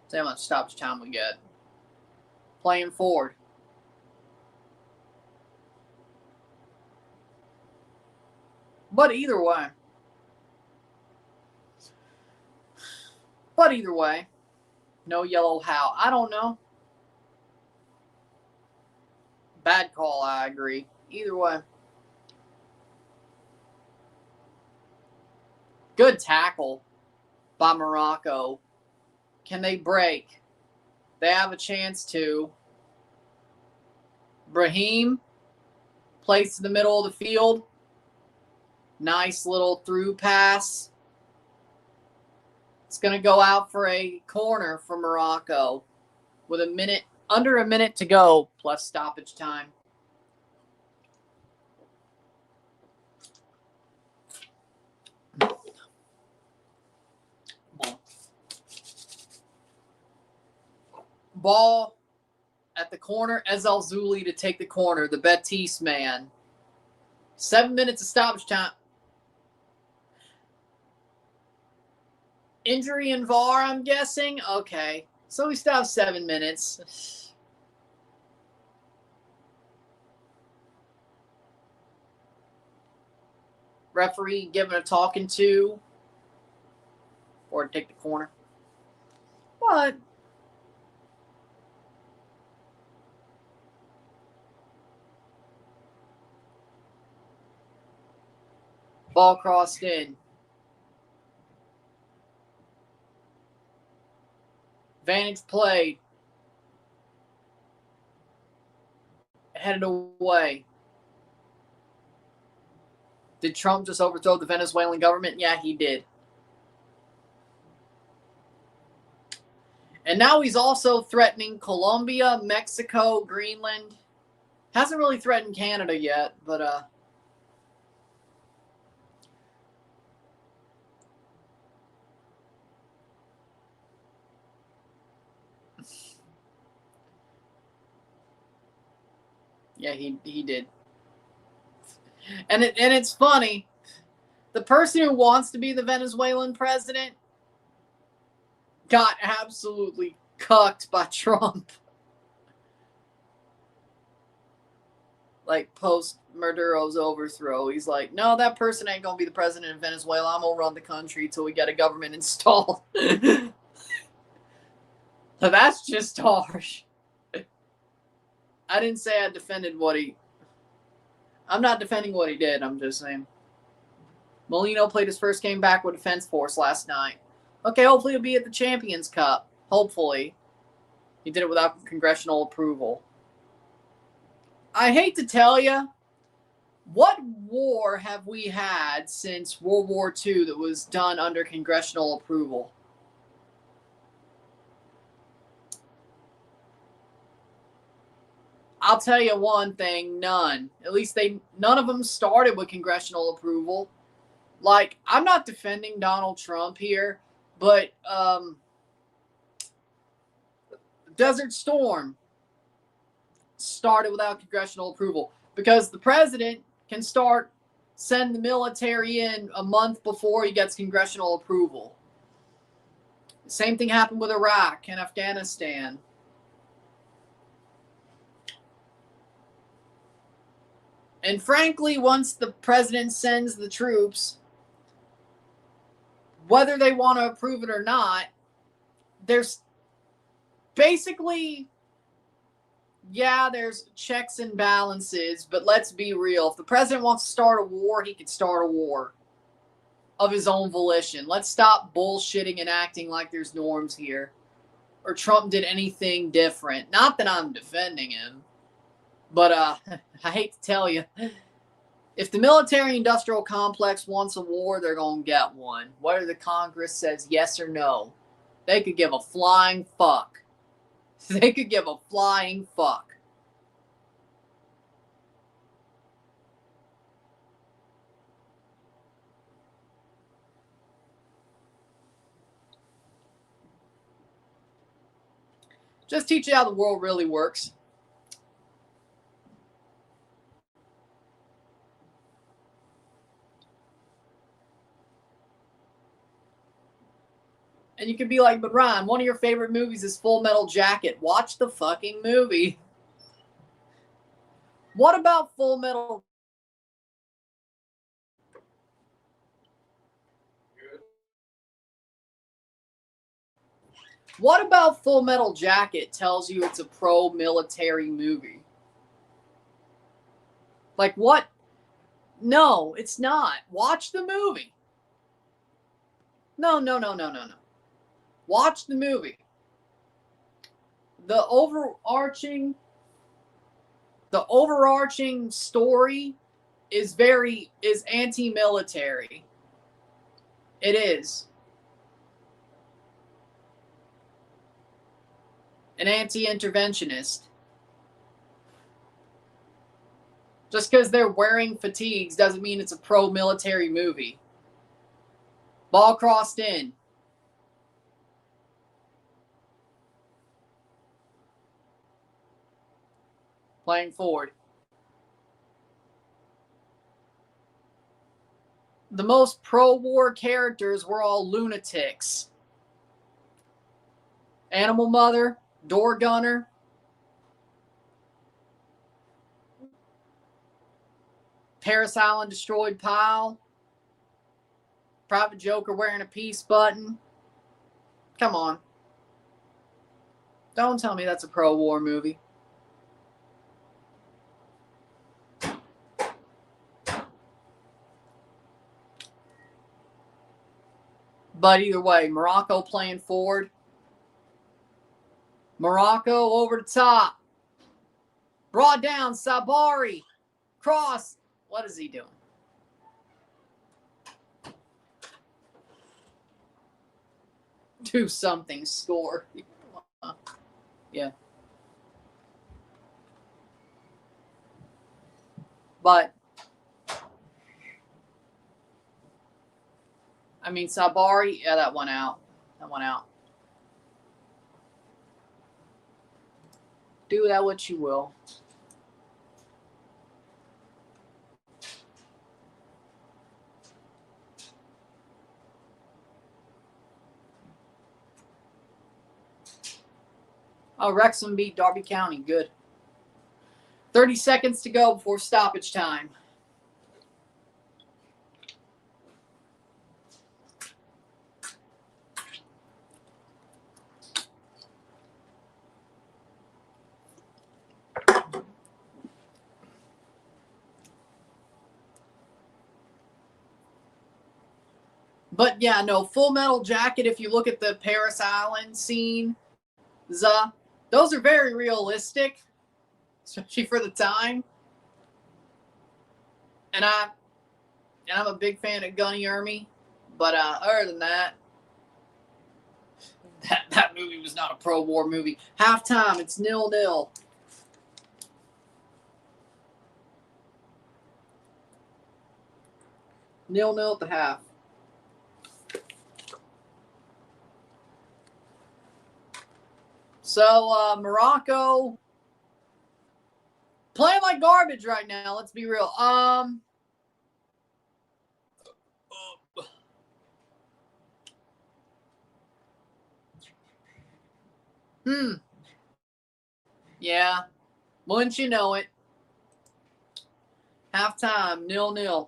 See how much stoppage time we get. Playing forward. But either way. No yellow how? I don't know. Bad call, I agree. Either way. Good tackle by Morocco. Can they break? They have a chance to. Brahim placed in the middle of the field. Nice little through pass. It's going to go out for a corner for Morocco with under a minute to go plus stoppage time. Ball at the corner. Ezel Zuli to take the corner. The Betis man. 7 minutes of stoppage time. Injury and VAR, I'm guessing? Okay. So we still have 7 minutes. Referee giving a talking to. Or take the corner. But ball crossed in. Advantage played. Headed away. Did Trump just overthrow the Venezuelan government? Yeah, he did. And now he's also threatening Colombia, Mexico, Greenland. Hasn't really threatened Canada yet, but yeah, he did. And it's funny. The person who wants to be the Venezuelan president got absolutely cucked by Trump. Like post Maduro's overthrow. He's like, no, that person ain't going to be the president of Venezuela. I'm going to run the country till we get a government installed. So that's just harsh. I didn't say I defended I'm not defending what he did. I'm just saying. Molino played his first game back with Defense Force last night. Okay, hopefully he'll be at the Champions Cup. Hopefully. He did it without congressional approval. I hate to tell you, what war have we had since World War II that was done under congressional approval? I'll tell you one thing, none. At least none of them started with congressional approval. Like, I'm not defending Donald Trump here, but Desert Storm started without congressional approval because the president can send the military in a month before he gets congressional approval. The same thing happened with Iraq and Afghanistan. And frankly, once the president sends the troops, whether they want to approve it or not, there's basically, yeah, there's checks and balances, but let's be real. If the president wants to start a war, he can start a war. of his own volition. Let's stop bullshitting and acting like there's norms here. Or Trump did anything different. Not that I'm defending him, but I hate to tell you, if the military-industrial complex wants a war, they're going to get one. Whether the Congress says yes or no, they could give a flying fuck. They could give a flying fuck. Just teach you how the world really works. And you could be like, but Ryan, one of your favorite movies is Full Metal Jacket. Watch the fucking movie. What about Full Metal? What about Full Metal Jacket tells you it's a pro-military movie? Like what? No, it's not. Watch the movie. No. Watch the movie. The overarching story is anti-military. It is. An anti-interventionist. Just because they're wearing fatigues doesn't mean it's a pro-military movie. Ball crossed in. Playing forward. The most pro-war characters were all lunatics. Animal Mother, Door Gunner. Paris Island Destroyed Pile. Private Joker wearing a peace button. Come on. Don't tell me that's a pro-war movie. But either way, Morocco playing forward. Morocco over the top. Brought down Sabari. Cross. What is he doing? Do something. Score. Yeah. But I mean, Sabari, yeah, that went out. That went out. Do that what you will. Oh, Wrexham beat Derby County. Good. 30 seconds to go before stoppage time. But yeah, no, Full Metal Jacket, if you look at the Paris Island scene, those are very realistic, especially for the time. And I'm a big fan of Gunny Ermey, but other than that, that movie was not a pro-war movie. Halftime, it's 0-0. Nil at the half. So Morocco playing like garbage right now. Let's be real. Yeah. Wouldn't you know it? Halftime, 0-0.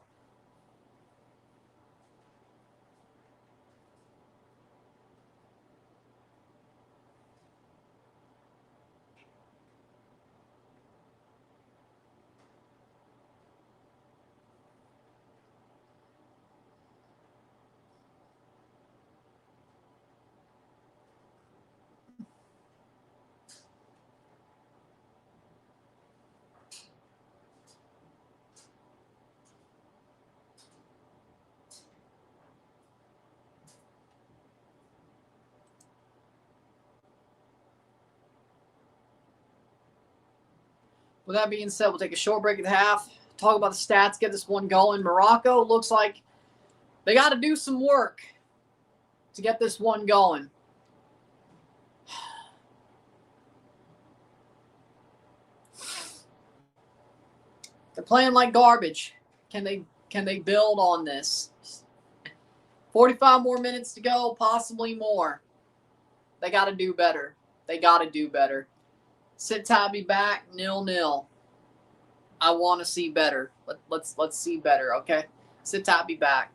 With that being said, we'll take a short break at the half, talk about the stats, get this one going. Morocco looks like they got to do some work to get this one going. They're playing like garbage. Can they build on this? 45 more minutes to go, possibly more. They got to do better. They got to do better. Sit tight, be back, 0-0. I want to see better. Let's see better, okay? Sit tight, be back.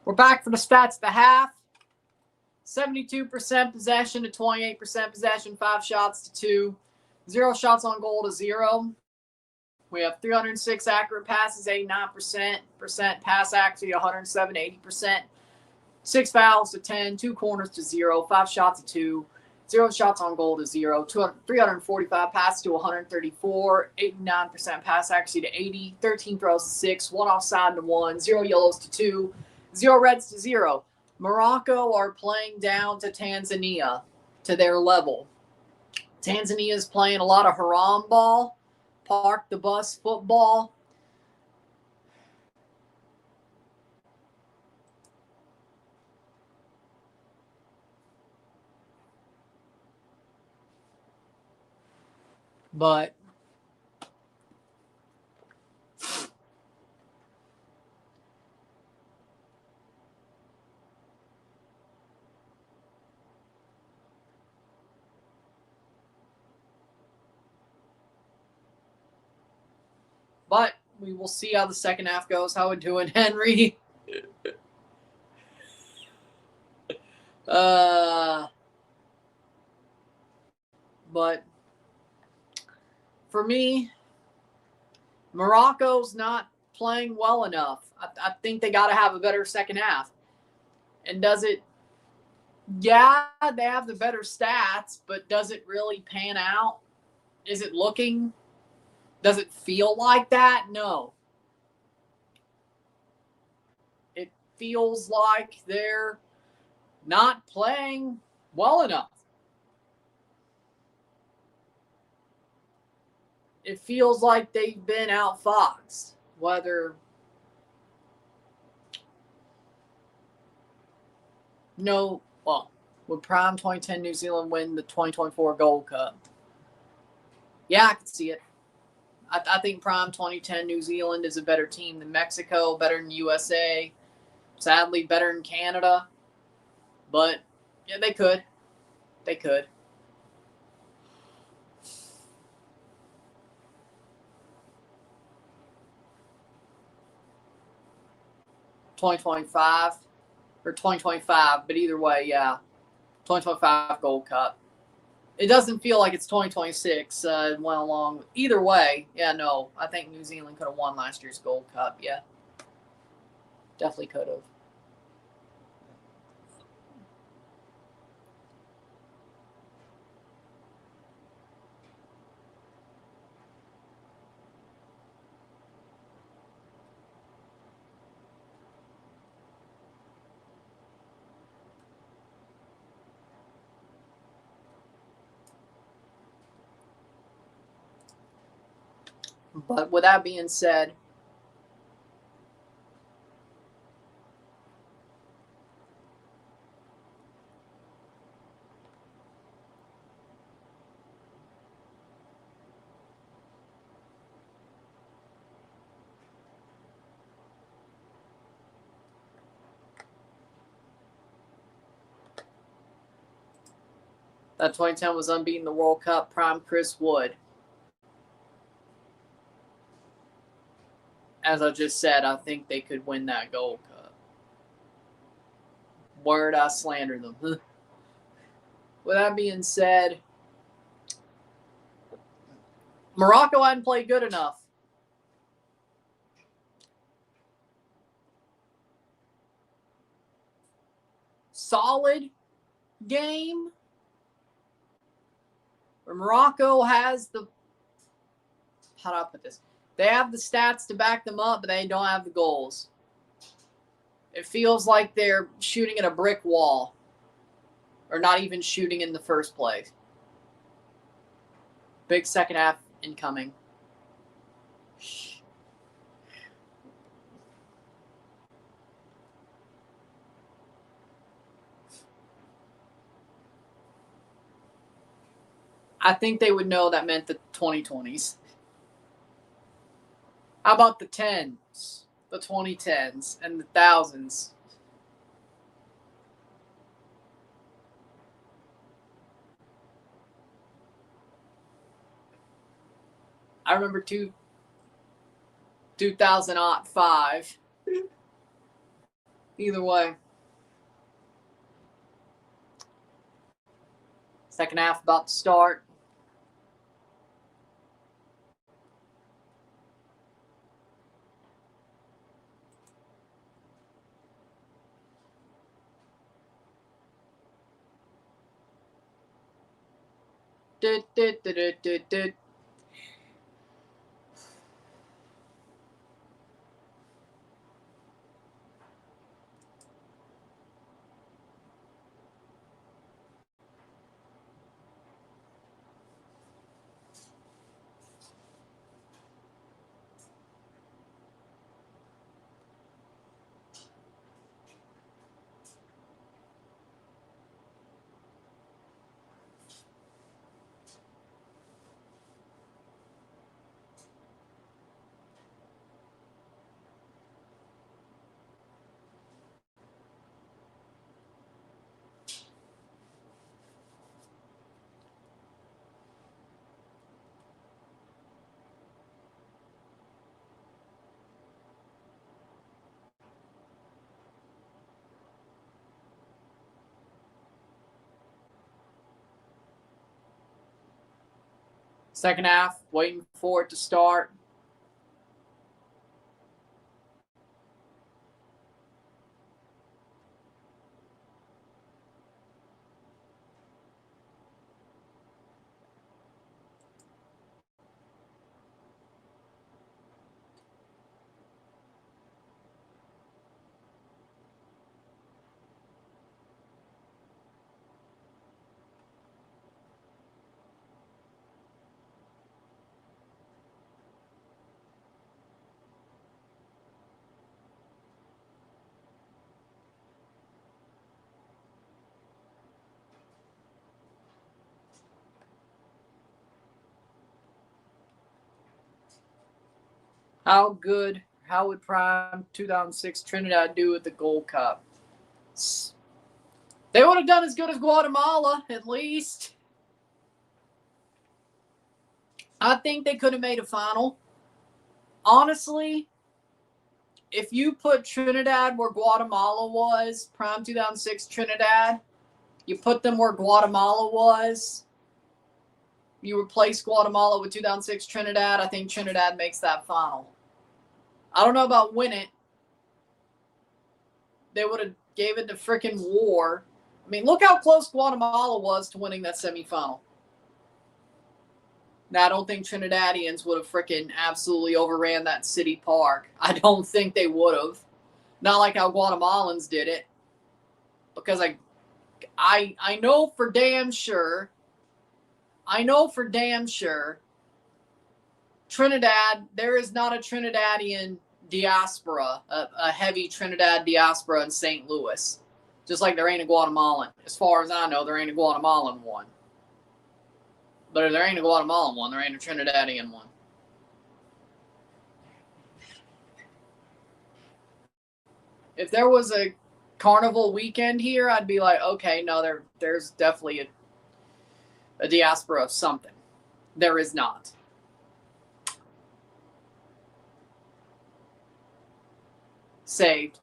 We're back for the stats at the half. 72% possession to 28% possession, 5 shots to 2, 0 shots on goal to 0. We have 306 accurate passes, 89% pass accuracy, 107, 80%. 6 fouls to 10, 2 corners to 0, 5 shots to 2, 0 shots on goal to 0, 345 passes to 134, 89% pass accuracy to 80, 13 throws to 6, 1 offside to 1, 0 yellows to 2, 0 reds to 0. Morocco are playing down to Tanzania, to their level. Tanzania is playing a lot of haram ball, park the bus football. But we will see how the second half goes. How we doing, Henry? But for me, Morocco's not playing well enough. I think they got to have a better second half. And does it? Yeah, they have the better stats, but does it really pan out? Is it looking? Does it feel like that? No. It feels like they're not playing well enough. It feels like they've been outfoxed. Whether would Prime 2010 New Zealand win the 2024 Gold Cup? Yeah, I can see it. I think Prime 2010 New Zealand is a better team than Mexico, better than USA, sadly better than Canada. But yeah, they could. They could. $2025 or 2025, but either way, yeah, 2025 Gold Cup. It doesn't feel like it's 2026. Went along either way. Yeah, no, I think New Zealand could have won last year's Gold Cup. Yeah, definitely could have. But with that being said, that 2010 was unbeaten in the World Cup. Prime Chris Wood. As I just said, I think they could win that Gold Cup. Word, I slander them. With that being said, Morocco hadn't played good enough. Solid game where Morocco has the, how do I put this? They have the stats to back them up, but they don't have the goals. It feels like they're shooting at a brick wall or not even shooting in the first place. Big second half incoming. I think they would know that meant the 2020s. How about the 10s, the 2010s, and the thousands? I remember 2005. Either way. Second half about to start. Second half, waiting for it to start. How would Prime 2006 Trinidad do at the Gold Cup? They would have done as good as Guatemala, at least. I think they could have made a final. Honestly, if you put Trinidad where Guatemala was, Prime 2006 Trinidad, you put them where Guatemala was, you replace Guatemala with 2006 Trinidad, I think Trinidad makes that final. I don't know about win it. They would have gave it to freaking war. I mean, look how close Guatemala was to winning that semifinal. Now, I don't think Trinidadians would have freaking absolutely overran that city park. I don't think they would have. Not like how Guatemalans did it. Because I know for damn sure, Trinidad, there is not a Trinidadian diaspora, a heavy Trinidad diaspora in St. Louis. Just like there ain't a Guatemalan. As far as I know, there ain't a Guatemalan one. But if there ain't a Guatemalan one, there ain't a Trinidadian one. If there was a carnival weekend here, I'd be like, okay, no, there's definitely a diaspora of something. There is not. Saved.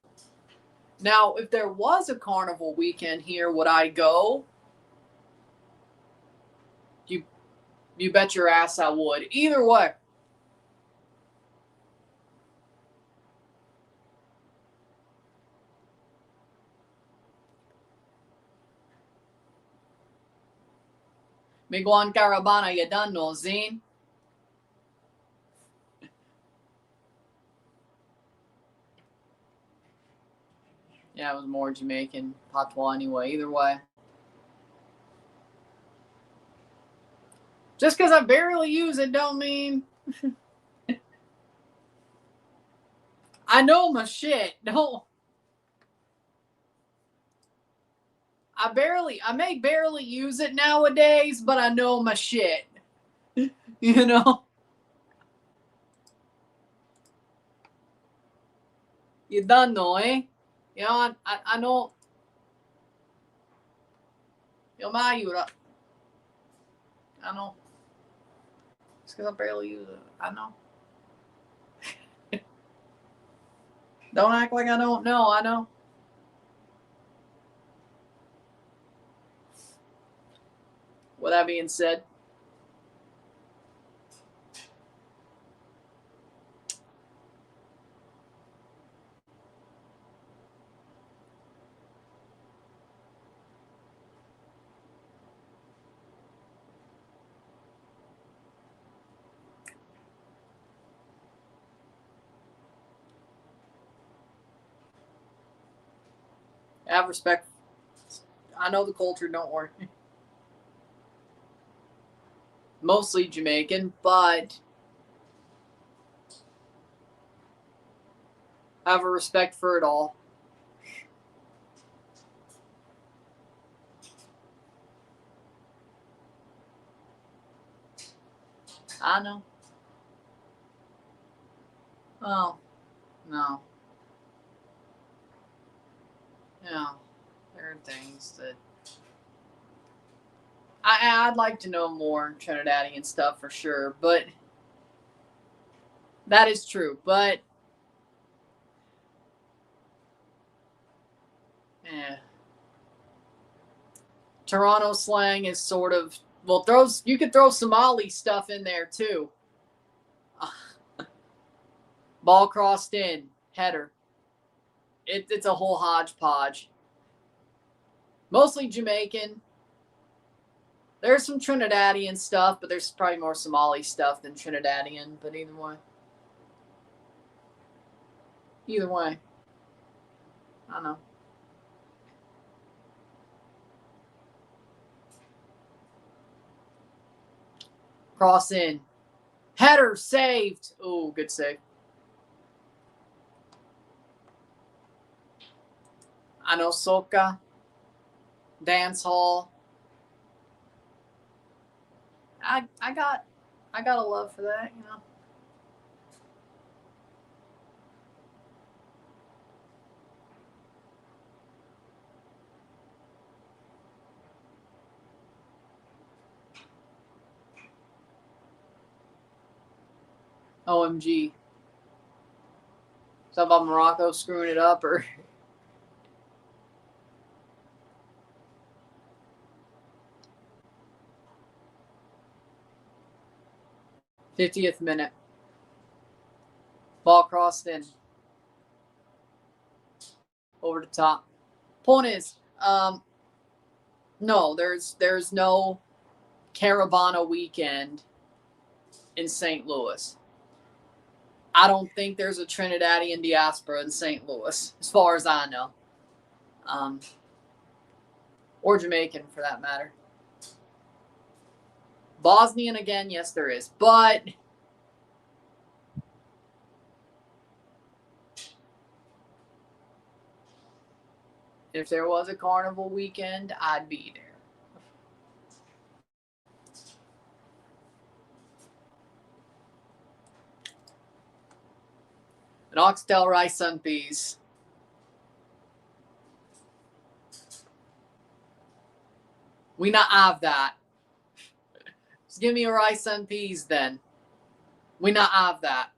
Now, if there was a carnival weekend here, would I go? You bet your ass I would. Either way. Miguan Carabana, you done no, Zine? Yeah, it was more Jamaican patois anyway. Either way. Just because I barely use it don't mean... I know my shit. No. I may barely use it nowadays, but I know my shit. You know? You done know, eh? You know, I know. Yo, Mayura. I know. Just because I barely use it. I know. Don't act like I don't know. I know. With that being said, have respect. I know the culture, don't worry. Mostly Jamaican, but I have a respect for it all. I know. Oh, no. No. There are things that I'd like to know more Trinidadian stuff for sure, but that is true. But Toronto slang is sort of, well, you could throw Somali stuff in there too. Ball crossed in, header. It's a whole hodgepodge. Mostly Jamaican. There's some Trinidadian stuff, but there's probably more Somali stuff than Trinidadian. But either way. I don't know. Cross in. Header saved. Oh, good save. Anosoka. Dance hall. I got a love for that, you know. OMG. Something about Morocco screwing it up, or 50th minute. Ball crossed in. Over the top. Point is, no, there's no Caravana weekend in St. Louis. I don't think there's a Trinidadian diaspora in St. Louis, as far as I know. Or Jamaican, for that matter. Bosnian, again, yes, there is. But if there was a carnival weekend, I'd be there. An oxtail rice and peas. We not have that. Just give me a rice and peas then. We not have that.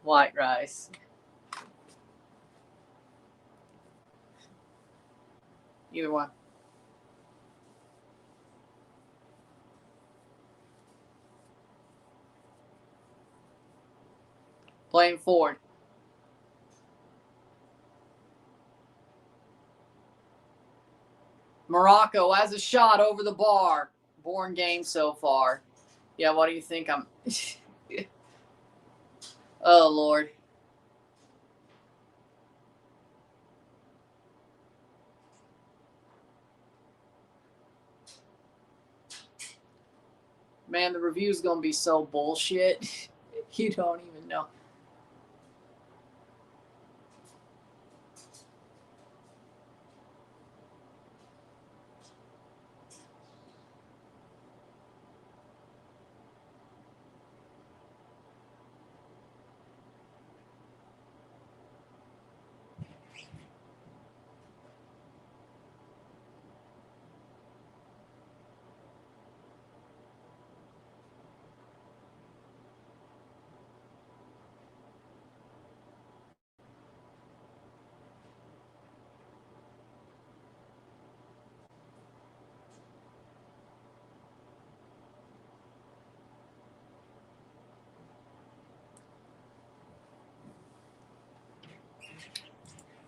White rice. Either one. Playing forward. Morocco has a shot over the bar. Boring game so far. Yeah, what do you think? Oh, Lord. Man, the review's going to be so bullshit. You don't even know.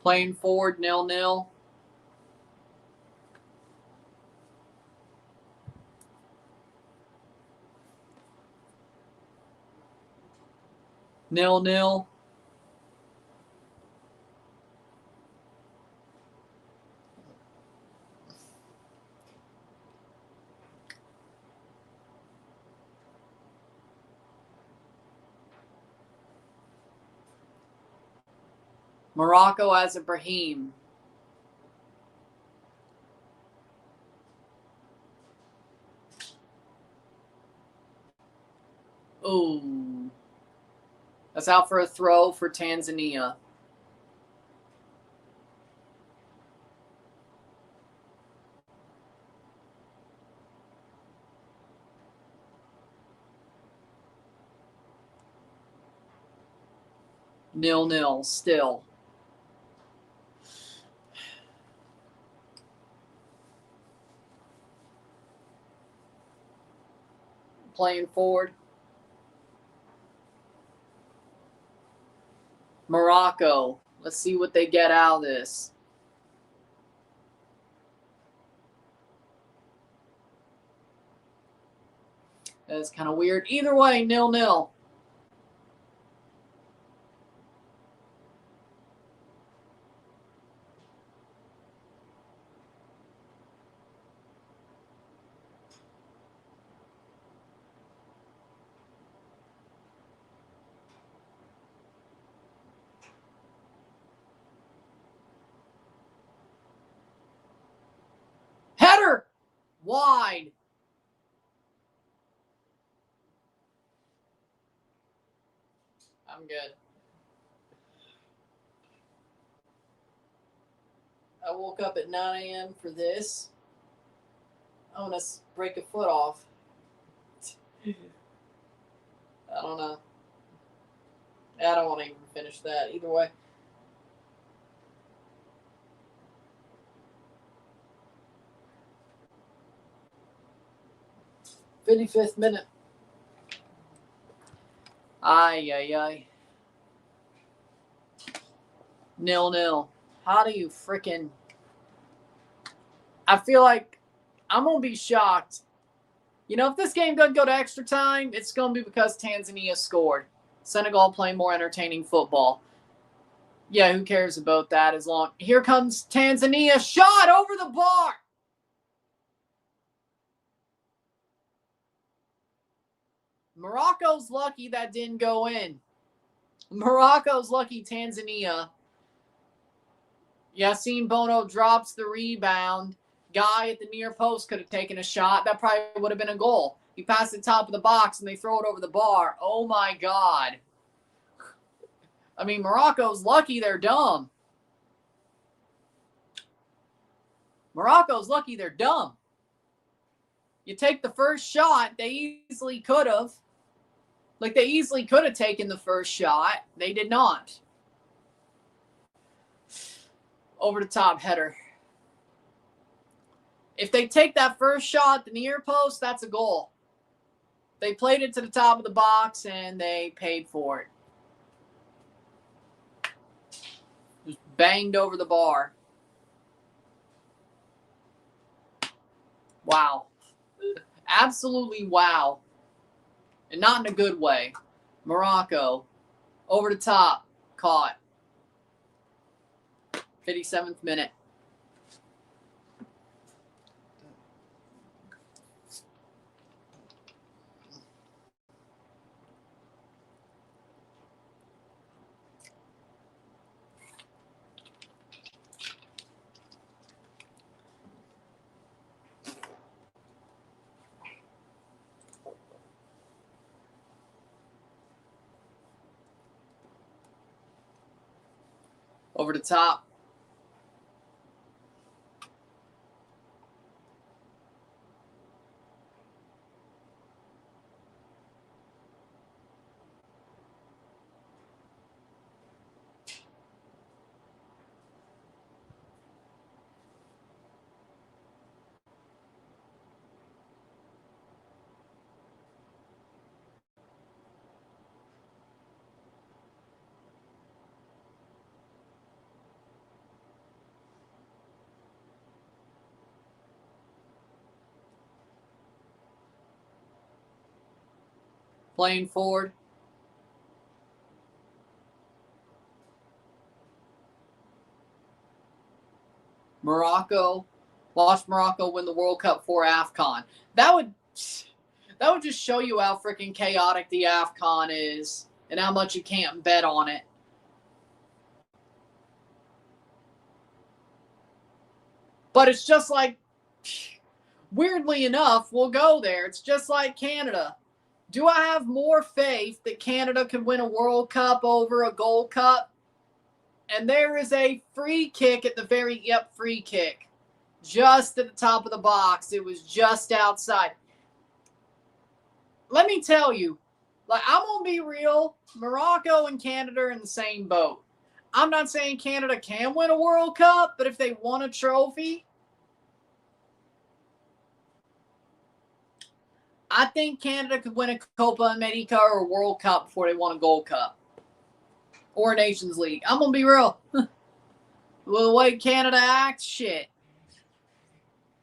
Playing forward, 0-0. Nil. Morocco has Ibrahim. Ooh. That's out for a throw for Tanzania. Nil still. Playing forward. Morocco. Let's see what they get out of this. That's kind of weird. Either way, 0-0. Header! Wide. I'm good. I woke up at 9 a.m. for this. I want to break a foot off. I don't know. I don't want to even finish that. Either way. '55th minute. Ay. 0-0. How do you freaking... I feel like I'm going to be shocked. You know, if this game doesn't go to extra time, it's going to be because Tanzania scored. Senegal playing more entertaining football. Yeah, who cares about that as long... Here comes Tanzania. Shot over the bar. Morocco's lucky that didn't go in. Morocco's lucky Tanzania. Yassine Bono drops the rebound. Guy at the near post could have taken a shot. That probably would have been a goal. He passed the top of the box and they throw it over the bar. Oh my God. I mean, Morocco's lucky they're dumb. Morocco's lucky they're dumb. You take the first shot, they easily could have. Like, they easily could have taken the first shot. They did not. Over the top header. If they take that first shot at the near post, that's a goal. They played it to the top of the box and they paid for it. Just banged over the bar. Wow. Absolutely wow. And not in a good way. Morocco. Over the top. Caught. 57th minute. Over the top. Playing forward. Morocco. Watch Morocco win the World Cup for AFCON. That would just show you how freaking chaotic the AFCON is and how much you can't bet on it. But it's just like, weirdly enough, we'll go there. It's just like Canada. Do I have more faith that Canada could win a World Cup over a Gold Cup? And there is a free kick at the free kick. Just at the top of the box. It was just outside. Let me tell you, like, I'm going to be real. Morocco and Canada are in the same boat. I'm not saying Canada can win a World Cup, but if they won a trophy, I think Canada could win a Copa America or a World Cup before they won a Gold Cup. Or a Nations League. I'm going to be real. Well, the way Canada acts, shit.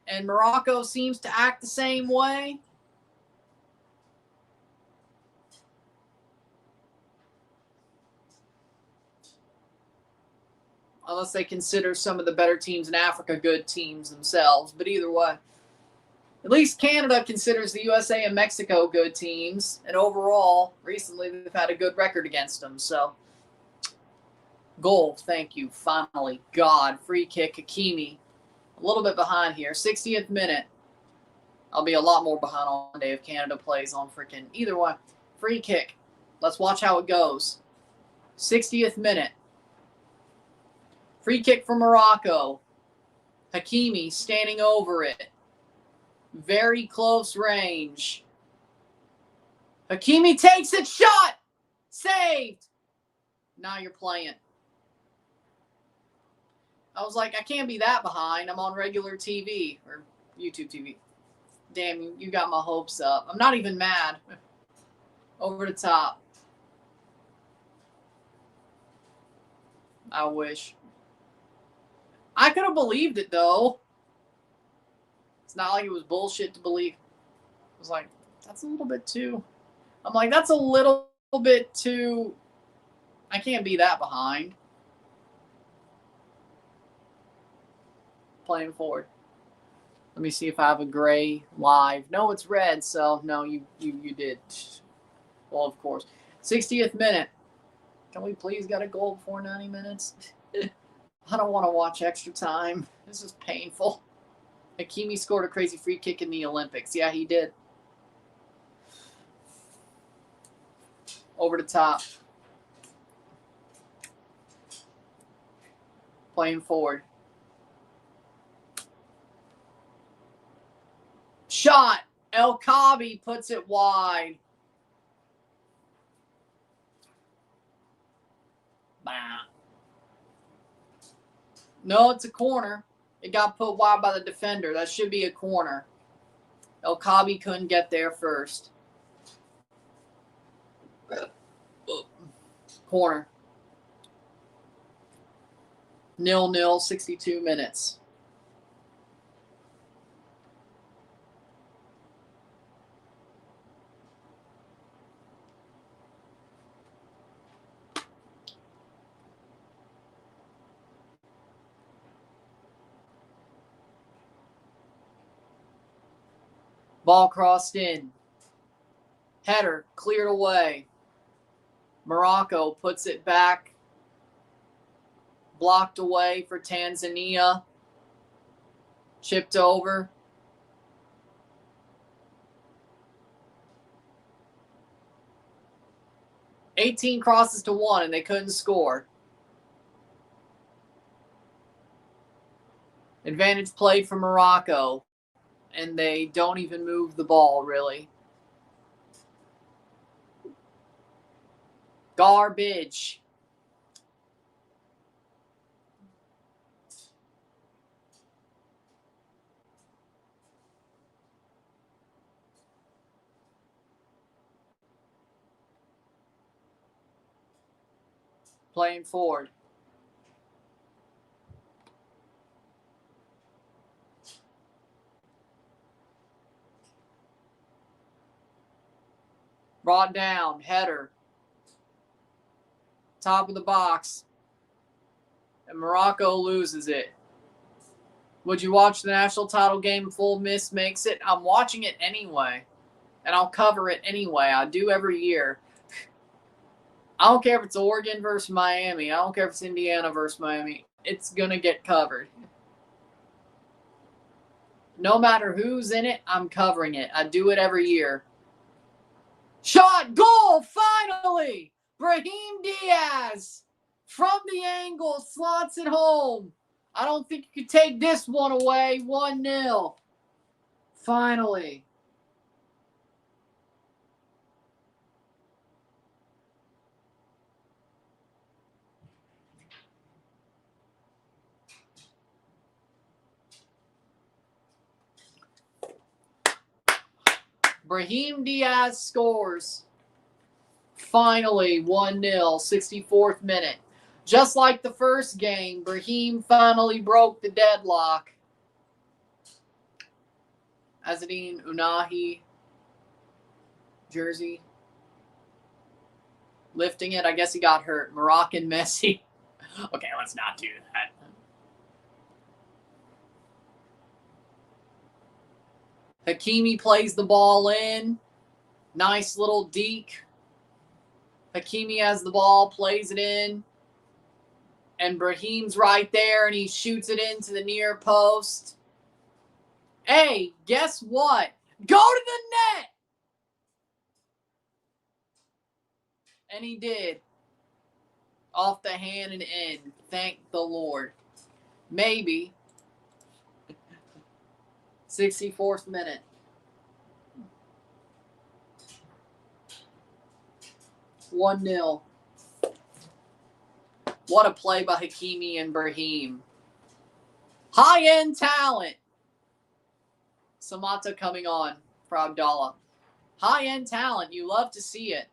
And Morocco seems to act the same way. Unless they consider some of the better teams in Africa good teams themselves. But either way. At least Canada considers the USA and Mexico good teams. And overall, recently they've had a good record against them. So, goal. Thank you. Finally. God. Free kick. Hakimi. A little bit behind here. 60th minute. I'll be a lot more behind on Monday if Canada plays on freaking either one. Free kick. Let's watch how it goes. 60th minute. Free kick for Morocco. Hakimi standing over it. Very close range. Hakimi takes it. Shot. Saved. Now you're playing. I was like, I can't be that behind. I'm on regular TV or YouTube TV. Damn, you got my hopes up. I'm not even mad. Over the top. I wish. I could have believed it, though. It's not like it was bullshit to believe. I was like, that's a little bit too. I'm like, that's a little bit too. I can't be that behind. Playing forward. Let me see if I have a gray live. No, it's red, so no, you did. Well, of course. 60th minute. Can we please get a goal before 90 minutes? I don't want to watch extra time. This is painful. Hakimi scored a crazy free kick in the Olympics. Yeah, he did. Over the top. Playing forward. Shot. El Kaabi puts it wide. Bah. No, it's a corner. It got put wide by the defender. That should be a corner. El Kaabi couldn't get there first. Corner. 0-0, 62 minutes. Ball crossed in. Header cleared away. Morocco puts it back. Blocked away for Tanzania. Chipped over. $18 crosses to 1, and they couldn't score. Advantage played for Morocco, and they don't even move the ball, really. Garbage. Playing forward. Brought down. Header. Top of the box. And Morocco loses it. Would you watch the national title game if Ole Miss makes it? I'm watching it anyway. And I'll cover it anyway. I do every year. I don't care if it's Oregon versus Miami. I don't care if it's Indiana versus Miami. It's going to get covered. No matter who's in it, I'm covering it. I do it every year. Shot, goal, finally! Brahim Diaz from the angle slots it home. I don't think you could take this one away. 1-0. Finally. Brahim Diaz scores. Finally, 1-0, 64th minute. Just like the first game, Brahim finally broke the deadlock. Azadine Unahi jersey. Lifting it. I guess he got hurt. Moroccan Messi. Okay, let's not do that. Hakimi plays the ball in. Nice little deke. Hakimi has the ball, plays it in. And Brahim's right there, and he shoots it into the near post. Hey, guess what? Go to the net! And he did. Off the hand and in. Thank the Lord. Maybe. 64th minute. One 0. What a play by Hakimi and Brahim. High-end talent. Samata coming on for Abdallah. High-end talent. You love to see it.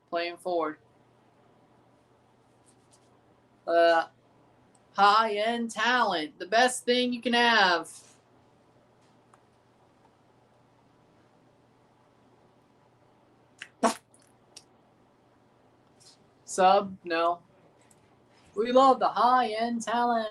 Playing forward. High-end talent. The best thing you can have. Sub? No. We love the high-end talent.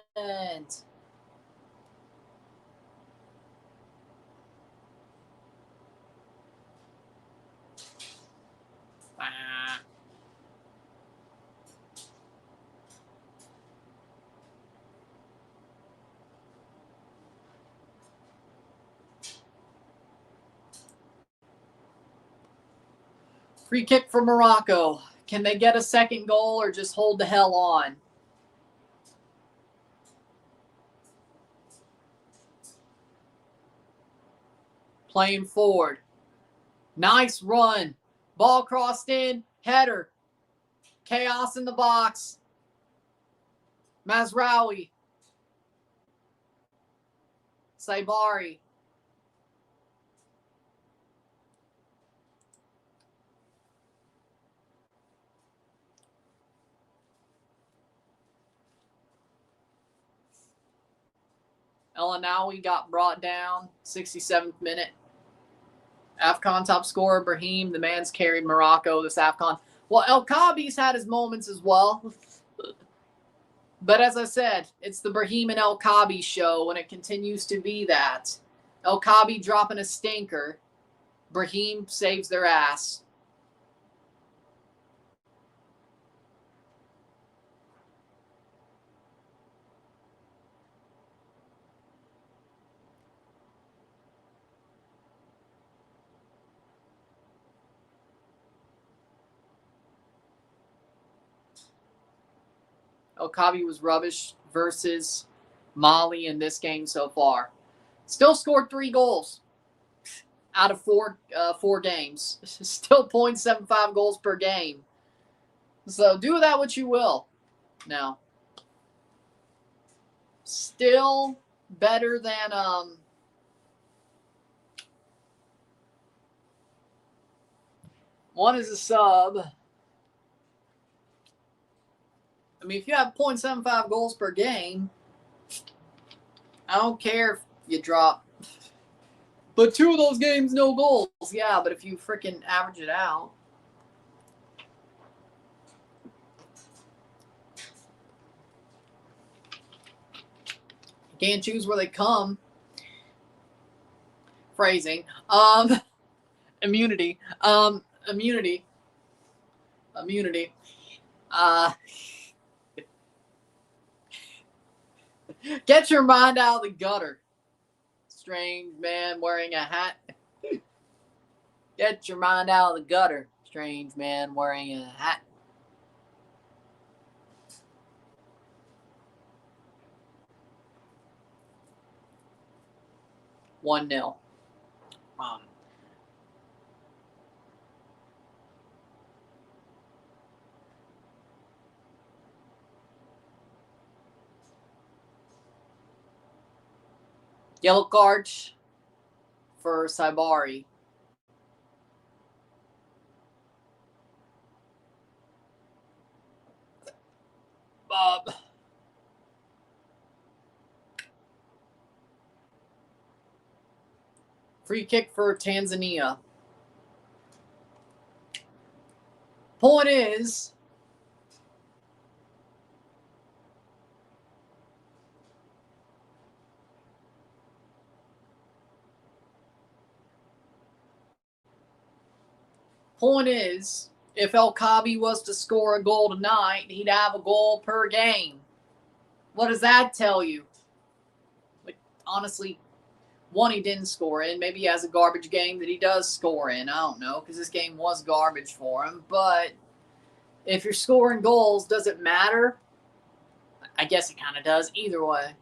Free kick for Morocco. Can they get a second goal or just hold the hell on? Playing forward. Nice run. Ball crossed in. Header. Chaos in the box. Mazraoui. Saibari. El-Anawi got brought down. 67th minute. AFCON top scorer, Brahim. The man's carried Morocco this AFCON. Well, El Kaabi's had his moments as well. But as I said, it's the Brahim and El Kaabi show, and it continues to be that. El Kaabi dropping a stinker. Brahim saves their ass. El Kaabi was rubbish versus Mali in this game so far. Still scored 3 goals out of 4 games. Still 0.75 goals per game. So do with that what you will. Now, still better than one is a sub. I mean, if you have 0.75 goals per game, I don't care if you drop. But 2 of those games, no goals. Yeah, but if you freaking average it out. You can't choose where they come. Phrasing. Immunity. Immunity. Get your mind out of the gutter. Strange man wearing a hat. Get your mind out of the gutter. Strange man wearing a hat. One 0. Yellow cards for Saibari. Free kick for Tanzania. Point is, if El Kabi was to score a goal tonight, he'd have a goal per game. What does that tell you? Like, honestly, one he didn't score in. Maybe he has a garbage game that he does score in. I don't know, because this game was garbage for him. But if you're scoring goals, does it matter? I guess it kind of does either way.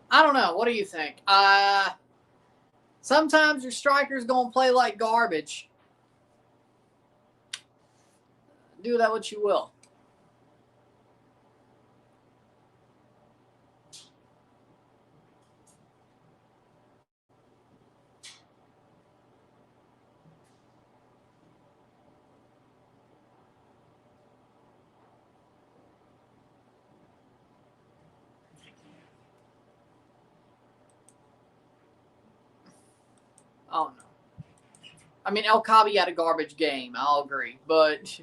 I don't know. What do you think? Sometimes your striker's going to play like garbage. Do that what you will. Oh, no. I mean, El Kabi had a garbage game. I'll agree. But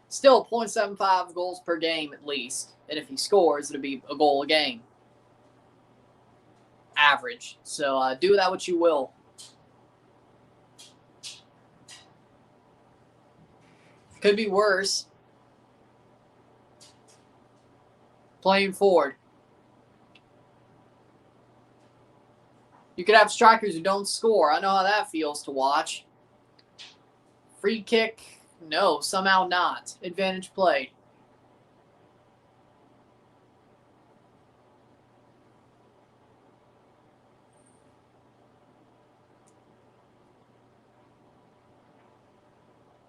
still, 0.75 goals per game at least. And if he scores, it'll be a goal a game. Average. So do that what you will. Could be worse. Playing forward. You could have strikers who don't score. I know how that feels to watch. Free kick, no, somehow not. Advantage played.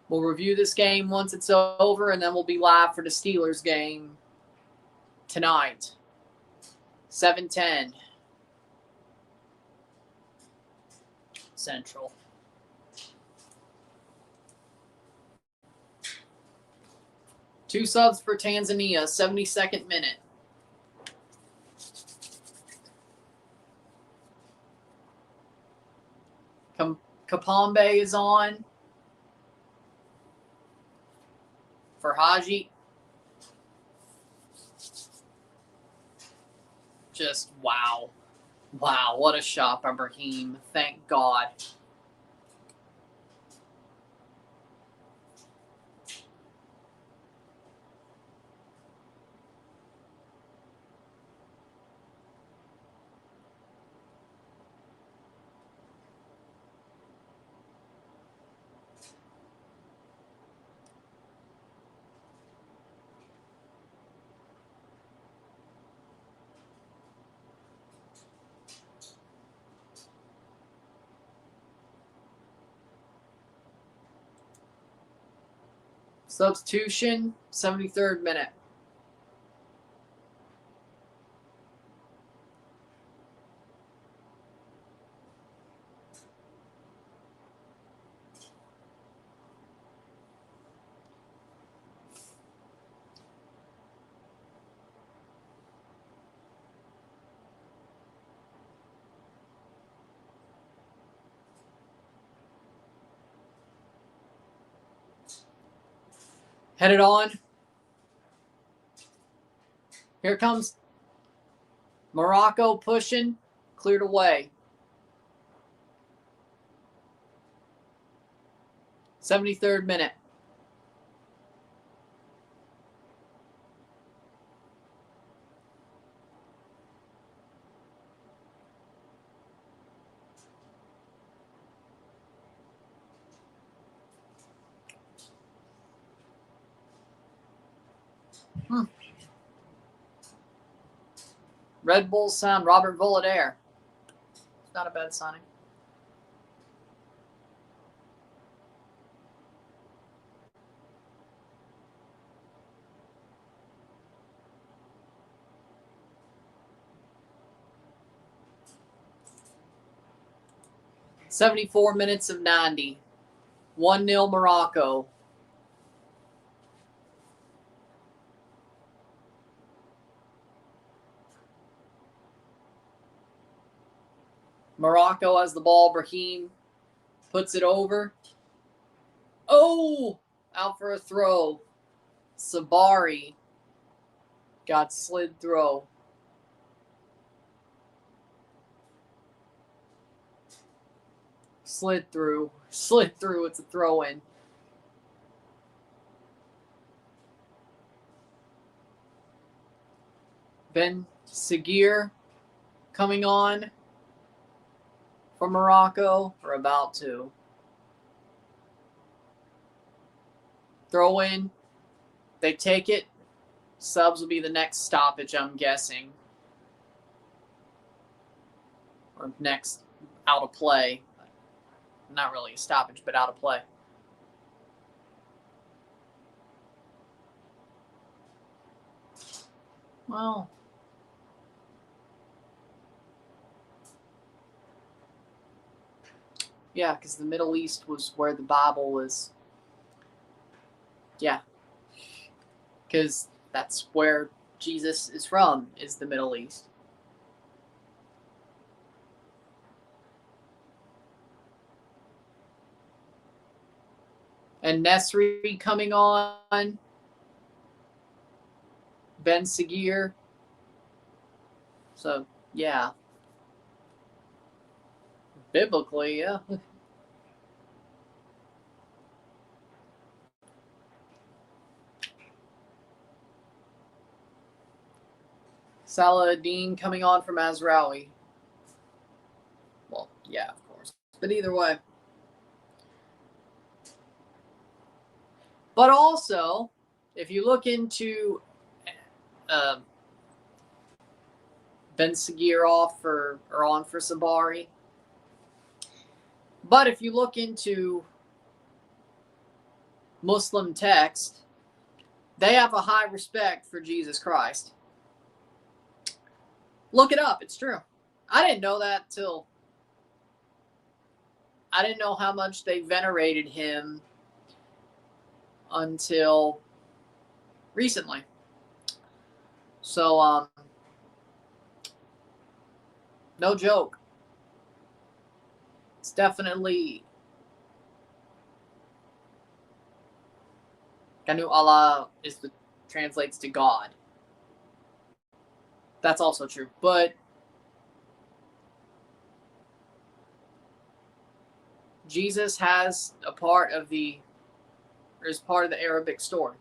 We'll review this game once it's over, and then we'll be live for the Steelers game tonight. 7:10 Central. Two subs for Tanzania, 72nd minute. Kapombe is on for Haji. Just wow. Wow, what a shot by Brahim. Thank God. Substitution, 73rd minute. Headed on. Here comes Morocco pushing. Cleared away. 73rd minute. Red Bulls sound Robert Volader. It's not a bad signing. .74 minutes of 90. 1-0 Morocco. Morocco has the ball. Brahim puts it over. Oh! Out for a throw. Sabari got slid through. Slid through. It's a throw in. Ben Seguir coming on for Morocco. We're about to. Throw in. They take it. Subs will be the next stoppage, I'm guessing. Or next out of play. Not really a stoppage, but out of play. Well, yeah, because the Middle East was where the Bible was. Yeah. Because that's where Jesus is from, is the Middle East. And Nesri coming on. Ben Seguir. So, yeah. Biblically, yeah. Saladin coming on from Azraoui. Well, yeah, of course. But either way. But also, if you look into Ben Seguir off or on for Sabari. But if you look into Muslim text, they have a high respect for Jesus Christ. Look it up. It's true. I didn't know that till... I didn't know how much they venerated him until recently. So, no joke. It's definitely... Kanu Allah translates to God. That's also true. But Jesus has a part of the... or is part of the Arabic story.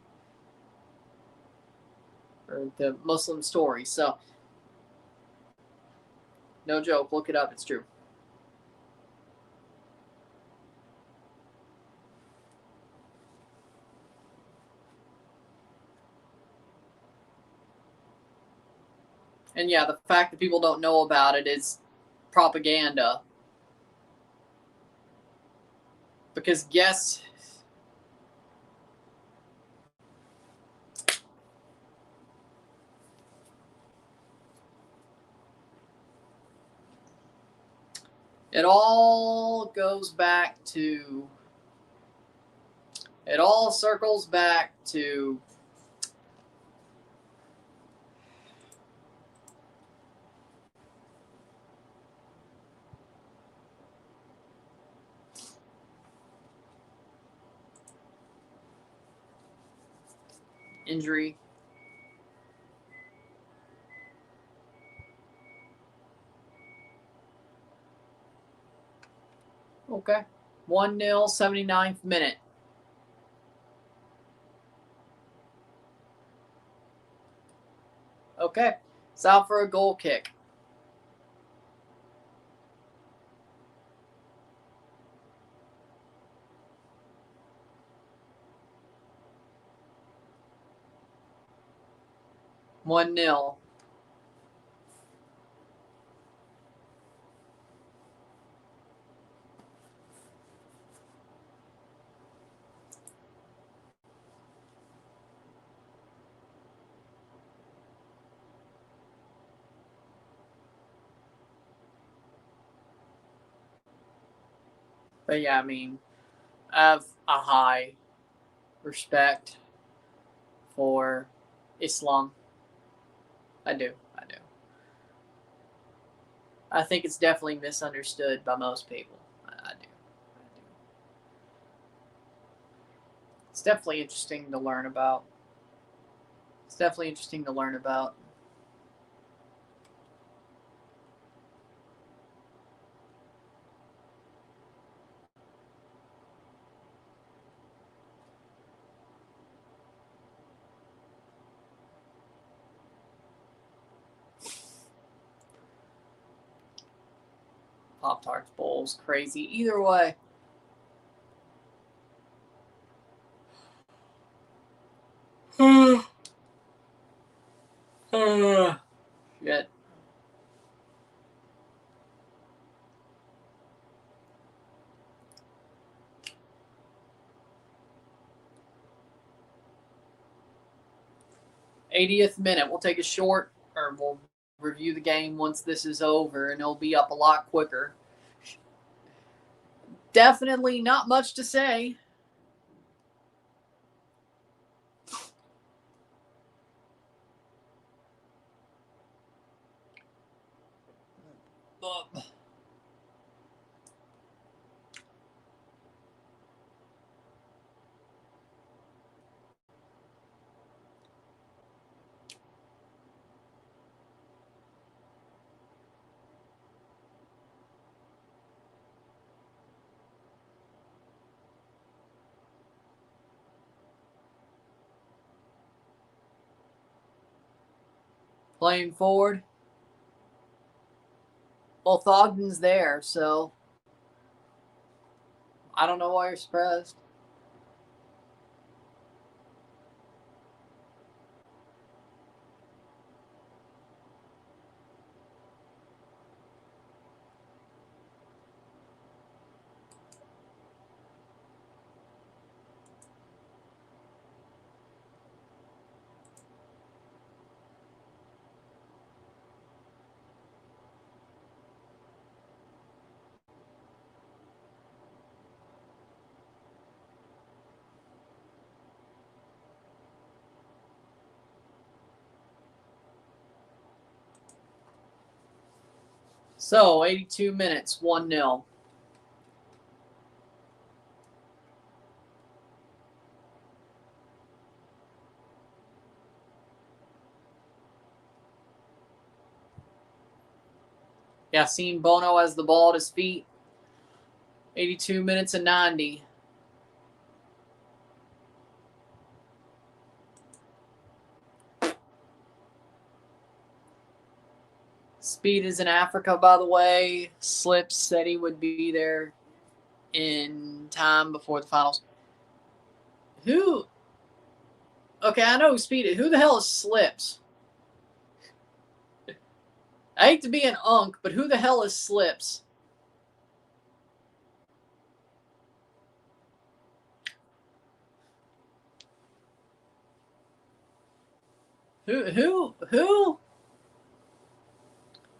Or the Muslim story. So, no joke. Look it up. It's true. And yeah, the fact that people don't know about it is propaganda. Because guess... It all goes back to... It all circles back to... injury. Okay. 1-0, 79th minute. Okay. It's out for a goal kick. One nil. But yeah, I mean, I have a high respect for Islam. I do. I think it's definitely misunderstood by most people. I do. It's definitely interesting to learn about. Pop-Tarts bowls, crazy. Either way. Shit. '80th minute. We'll take a short, or we'll review the game once this is over, and it'll be up a lot quicker. Definitely not much to say. Playing forward. Well, Thogden's there, so I don't know why you're surprised. So, 82 minutes, 1-0. Yassine Bono has the ball at his feet. 82 minutes and 90. Speed is in Africa, by the way. Slips said he would be there in time before the finals. Who? Okay, I know who Speed is. Who the hell is Slips? I hate to be an unk, but who the hell is Slips? Who?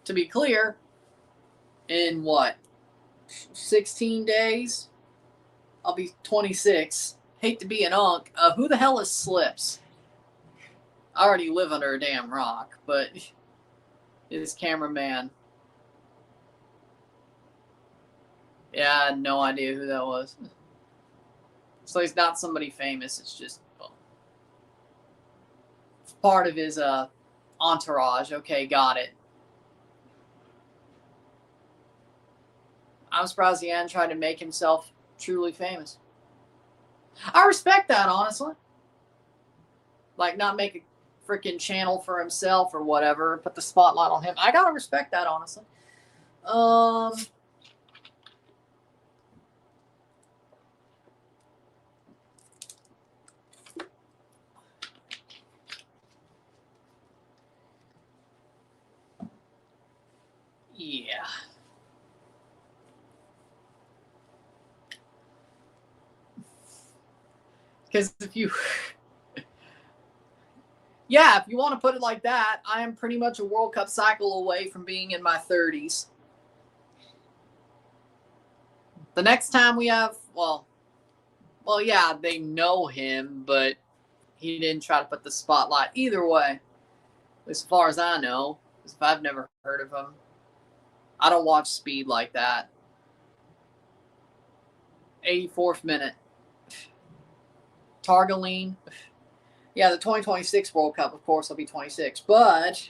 To be clear, in what? 16 days? I'll be 26. Hate to be an unk. Who the hell is Slips? I already live under a damn rock, but his cameraman. Yeah, I had no idea who that was. So he's not somebody famous. It's just, well. part of his entourage. Okay, got it. I'm surprised he hadn't tried to make himself truly famous. I respect that, honestly. Like, not make a freaking channel for himself or whatever, put the spotlight on him. I gotta respect that, honestly. Yeah. Because if you... Yeah, if you want to put it like that, I am pretty much a World Cup cycle away from being in my 30s. The next time we have, well, yeah, they know him, but he didn't try to put the spotlight. Either way, as far as I know, because if I've never heard of him, I don't watch speed like that. 84th minute. Targaline. Yeah, the 2026 World Cup, of course, will be 26. But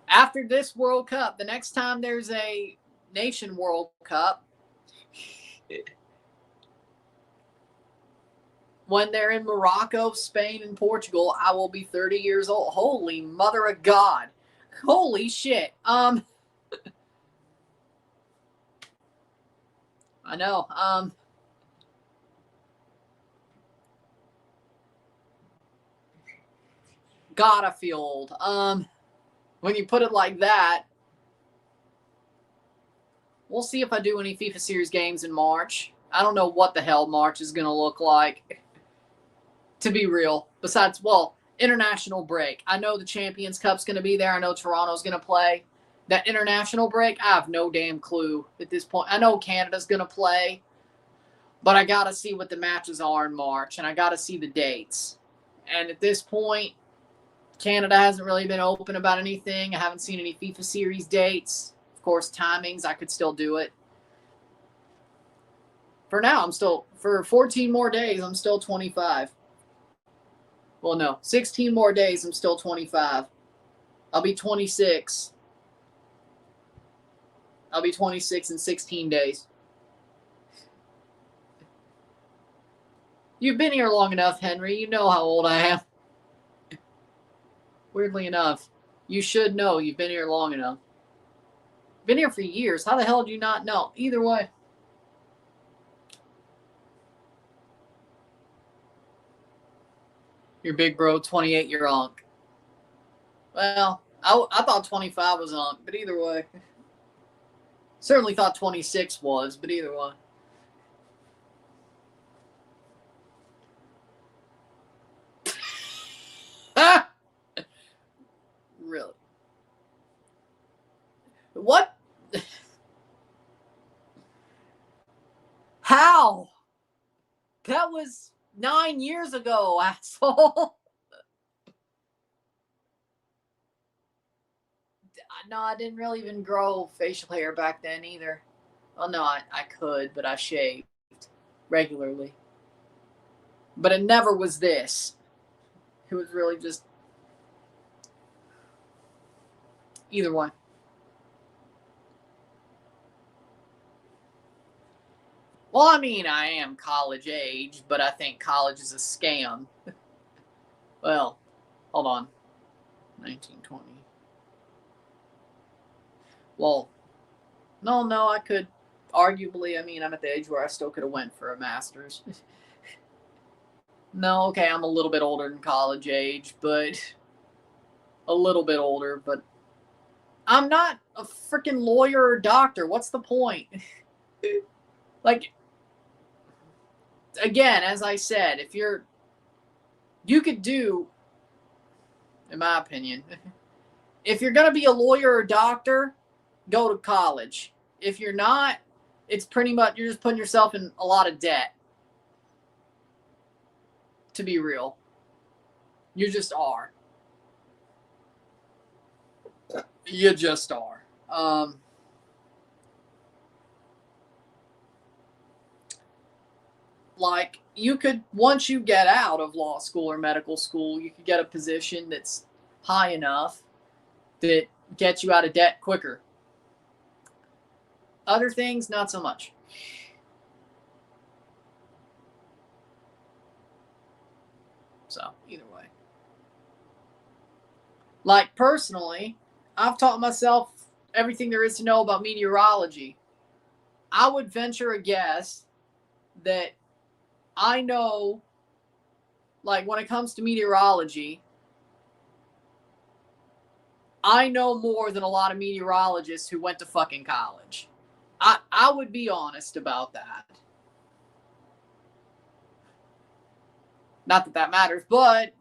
after this World Cup, the next time there's a Nation World Cup, when they're in Morocco, Spain, and Portugal, I will be 30 years old. Holy mother of God. Holy shit. I know. God, I feel old. When you put it like that, we'll see if I do any FIFA Series games in March. I don't know what the hell March is going to look like, to be real. Besides, well, international break. I know the Champions Cup's going to be there. I know Toronto's going to play. That international break, I have no damn clue at this point. I know Canada's going to play, but I got to see what the matches are in March, and I got to see the dates. And at this point, Canada hasn't really been open about anything. I haven't seen any FIFA Series dates. Of course, timings, I could still do it. For now, for 14 more days, I'm still 25. Well, no, 16 more days, I'm still 25. I'll be 26. I'll be 26 in 16 days. You've been here long enough, Henry. You know how old I am. Weirdly enough, you should know you've been here long enough. Been here for years. How the hell do you not know? Either way. Your big bro, 28-year unk. Well, I thought 25 was unk, but either way. Certainly thought 26 was, but either way. Really? What? How? That was 9 years ago, asshole. No, I didn't really even grow facial hair back then either. Well, no, I could, but I shaved regularly. But it never was this. It was really just either one. Well, I mean, I am college age, but I think college is a scam. Well, hold on. 1920. Well, no, I could arguably, I mean, I'm at the age where I still could have went for a master's. No, okay, I'm a little bit older than college age, but a little bit older, but I'm not a freaking lawyer or doctor. What's the point? Like, again, as I said, if you could do, in my opinion, if you're going to be a lawyer or doctor, go to college. If you're not, it's pretty much, you're just putting yourself in a lot of debt. To be real. You just are. You just are. Like, you could, once you get out of law school or medical school, you could get a position that's high enough that gets you out of debt quicker. Other things, not so much. So, either way. Like, personally, I've taught myself everything there is to know about meteorology. I would venture a guess that I know, like, when it comes to meteorology, I know more than a lot of meteorologists who went to fucking college. I would be honest about that. Not that that matters, but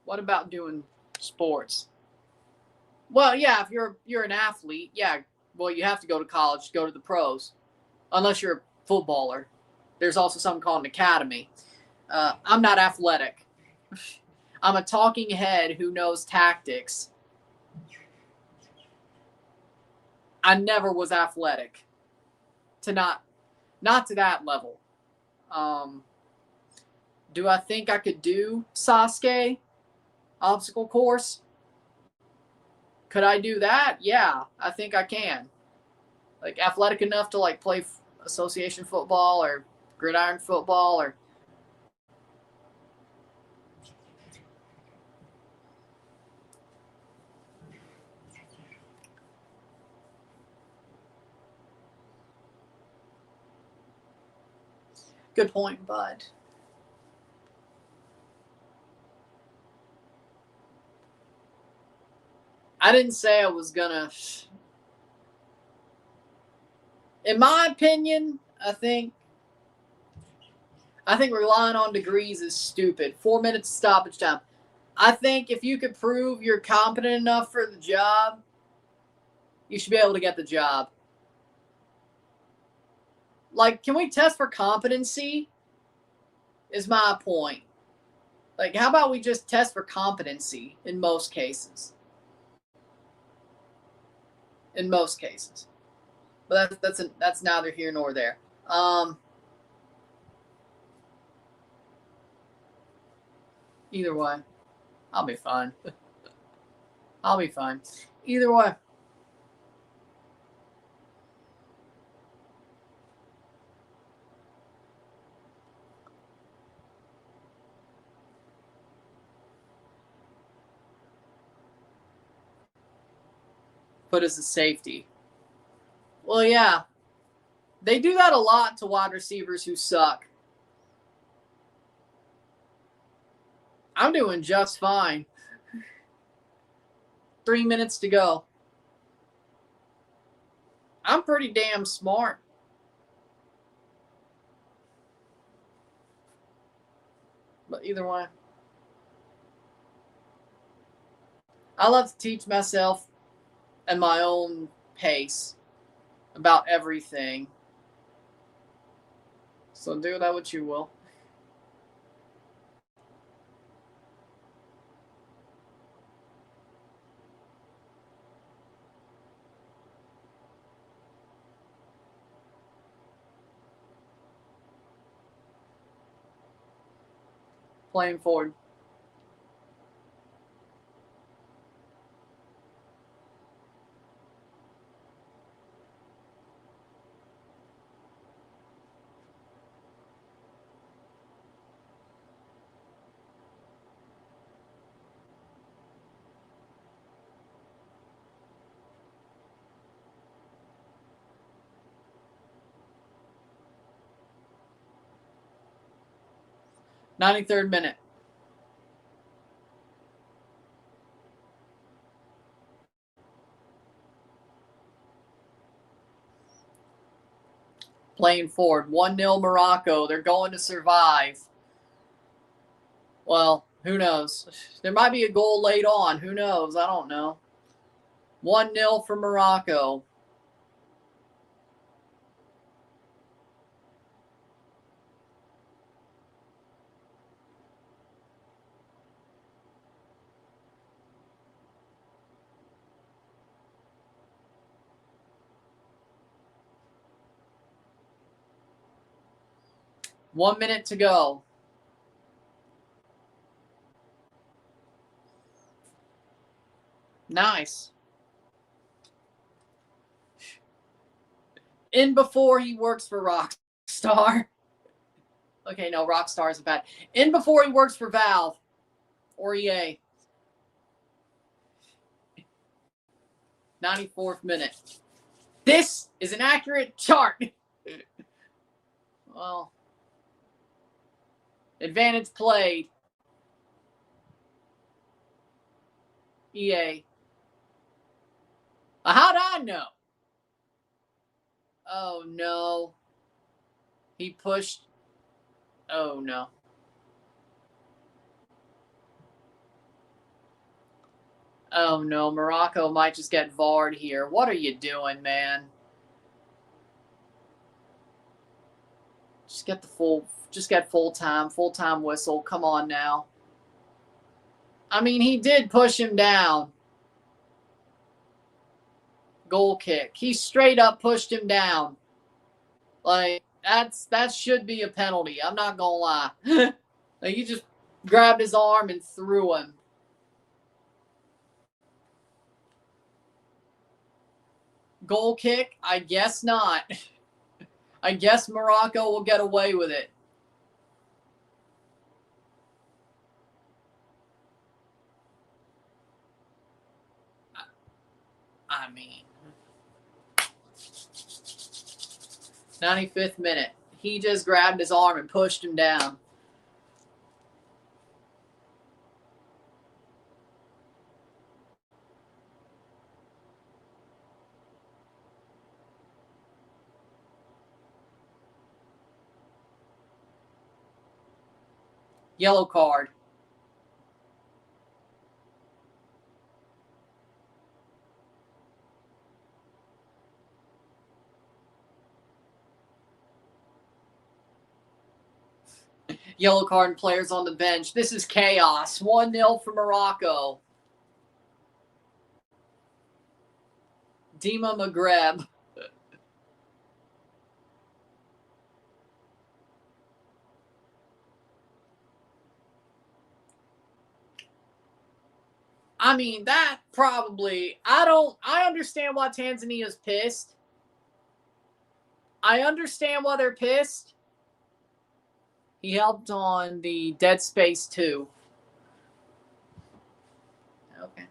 what about doing sports? Well, yeah, if you're an athlete, yeah, well, you have to go to college to go to the pros, unless you're a footballer. There's also something called an academy. I'm not athletic. I'm a talking head who knows tactics. I never was athletic, to not to that level. Do I think I could do Sasuke obstacle course? Could I do that? Yeah, I think I can. Like, athletic enough to like play association football or gridiron football or. Good point, bud. I didn't say I was gonna. In my opinion, I think relying on degrees is stupid. 4 minutes stoppage time. I think if you could prove you're competent enough for the job, you should be able to get the job. Like, can we test for competency? Is my point. Like, how about we just test for competency in most cases? In most cases. But that's neither here nor there. Either way, I'll be fine. I'll be fine. Either way. Put as a safety. Well, yeah. They do that a lot to wide receivers who suck. I'm doing just fine. 3 minutes to go. I'm pretty damn smart. But either way. I love to teach myself at my own pace about everything. So do that what you will. Playing forward. '93rd minute. Playing forward. 1-0 Morocco. They're going to survive. Well, who knows? There might be a goal late on. Who knows? I don't know. 1-0 for Morocco. 1 minute to go. Nice. In before he works for Rockstar. Okay, no, Rockstar isn't bad. In before he works for Valve or EA. 94th minute. This is an accurate chart. Well, advantage played. EA. How'd I know? Oh, no. He pushed. Oh, no. Oh, no. Morocco might just get VAR'd here. What are you doing, man? Just get full time whistle. Come on now. I mean, he did push him down. Goal kick. He straight up pushed him down. Like, that should be a penalty. I'm not gonna lie. Like, he just grabbed his arm and threw him. Goal kick? I guess not. I guess Morocco will get away with it. I mean, 95th minute. He just grabbed his arm and pushed him down. Yellow card. Yellow card and players on the bench. This is chaos. 1-0 for Morocco. Dima Maghreb. I mean, that probably, I understand why Tanzania's pissed. I understand why they're pissed. He helped on the Dead Space 2. Okay.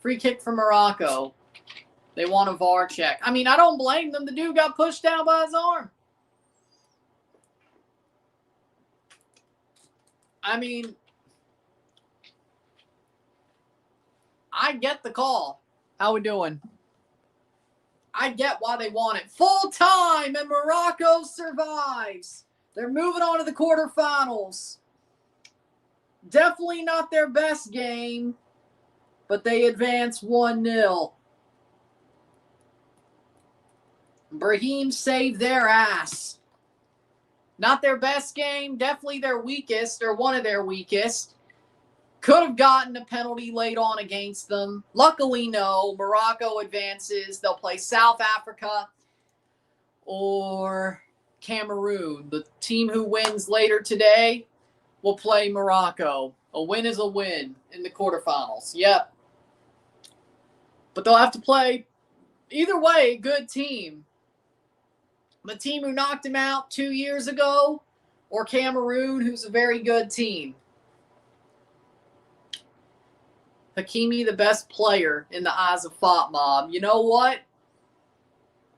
Free kick for Morocco. They want a VAR check. I mean, I don't blame them. The dude got pushed down by his arm. I mean, I get the call. How we doing? I get why they want it. Full time, and Morocco survives. They're moving on to the quarterfinals. Definitely not their best game, but they advance 1-0. Brahim saved their ass. Not their best game, definitely their weakest, or one of their weakest. Could have gotten a penalty late on against them. Luckily, no. Morocco advances. They'll play South Africa or Cameroon. The team who wins later today will play Morocco. A win is a win in the quarterfinals. Yep. But they'll have to play, either way, a good team. The team who knocked him out 2 years ago, or Cameroon, who's a very good team. Hakimi, the best player in the eyes of FOTMob. You know what?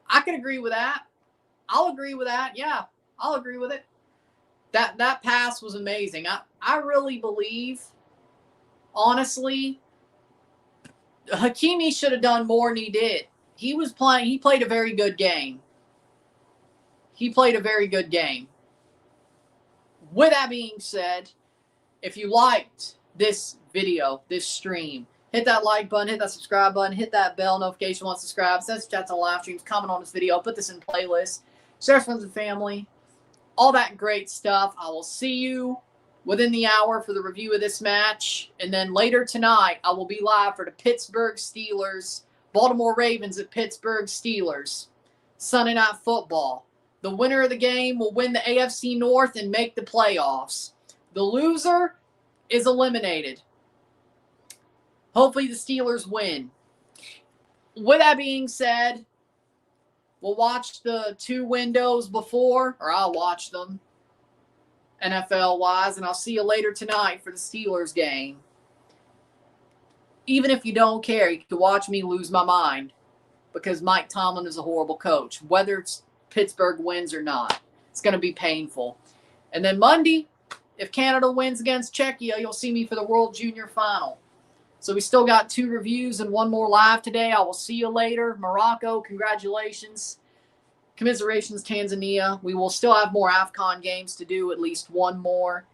I can agree with that. I'll agree with that. Yeah, I'll agree with it. That pass was amazing. I really believe, honestly, Hakimi should have done more than he did. He played a very good game. With that being said, if you liked this video, this stream, hit that like button, hit that subscribe button, hit that bell notification once subscribed, send chats on live streams, comment on this video, put this in playlist, share with friends and family, all that great stuff. I will see you within the hour for the review of this match. And then later tonight, I will be live for the Pittsburgh Steelers, Baltimore Ravens at Pittsburgh Steelers, Sunday Night Football. The winner of the game will win the AFC North and make the playoffs. The loser is eliminated. Hopefully the Steelers win. With that being said, we'll watch the 2 windows before, or I'll watch them, NFL-wise, and I'll see you later tonight for the Steelers game. Even if you don't care, you can watch me lose my mind because Mike Tomlin is a horrible coach. Whether it's Pittsburgh wins or not, it's going to be painful. And then Monday, if Canada wins against Czechia, you'll see me for the World Junior Final. So we still got 2 reviews and 1 more live today. I will see you later. Morocco, congratulations. Commiserations, Tanzania. We will still have more AFCON games to do, at least 1 more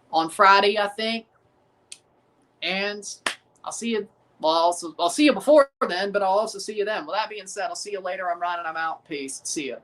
on Friday, I think. And I'll see you. Well, I'll see you before then, but I'll also see you then. With that being said, I'll see you later. I'm Ryan and I'm out. Peace. See ya.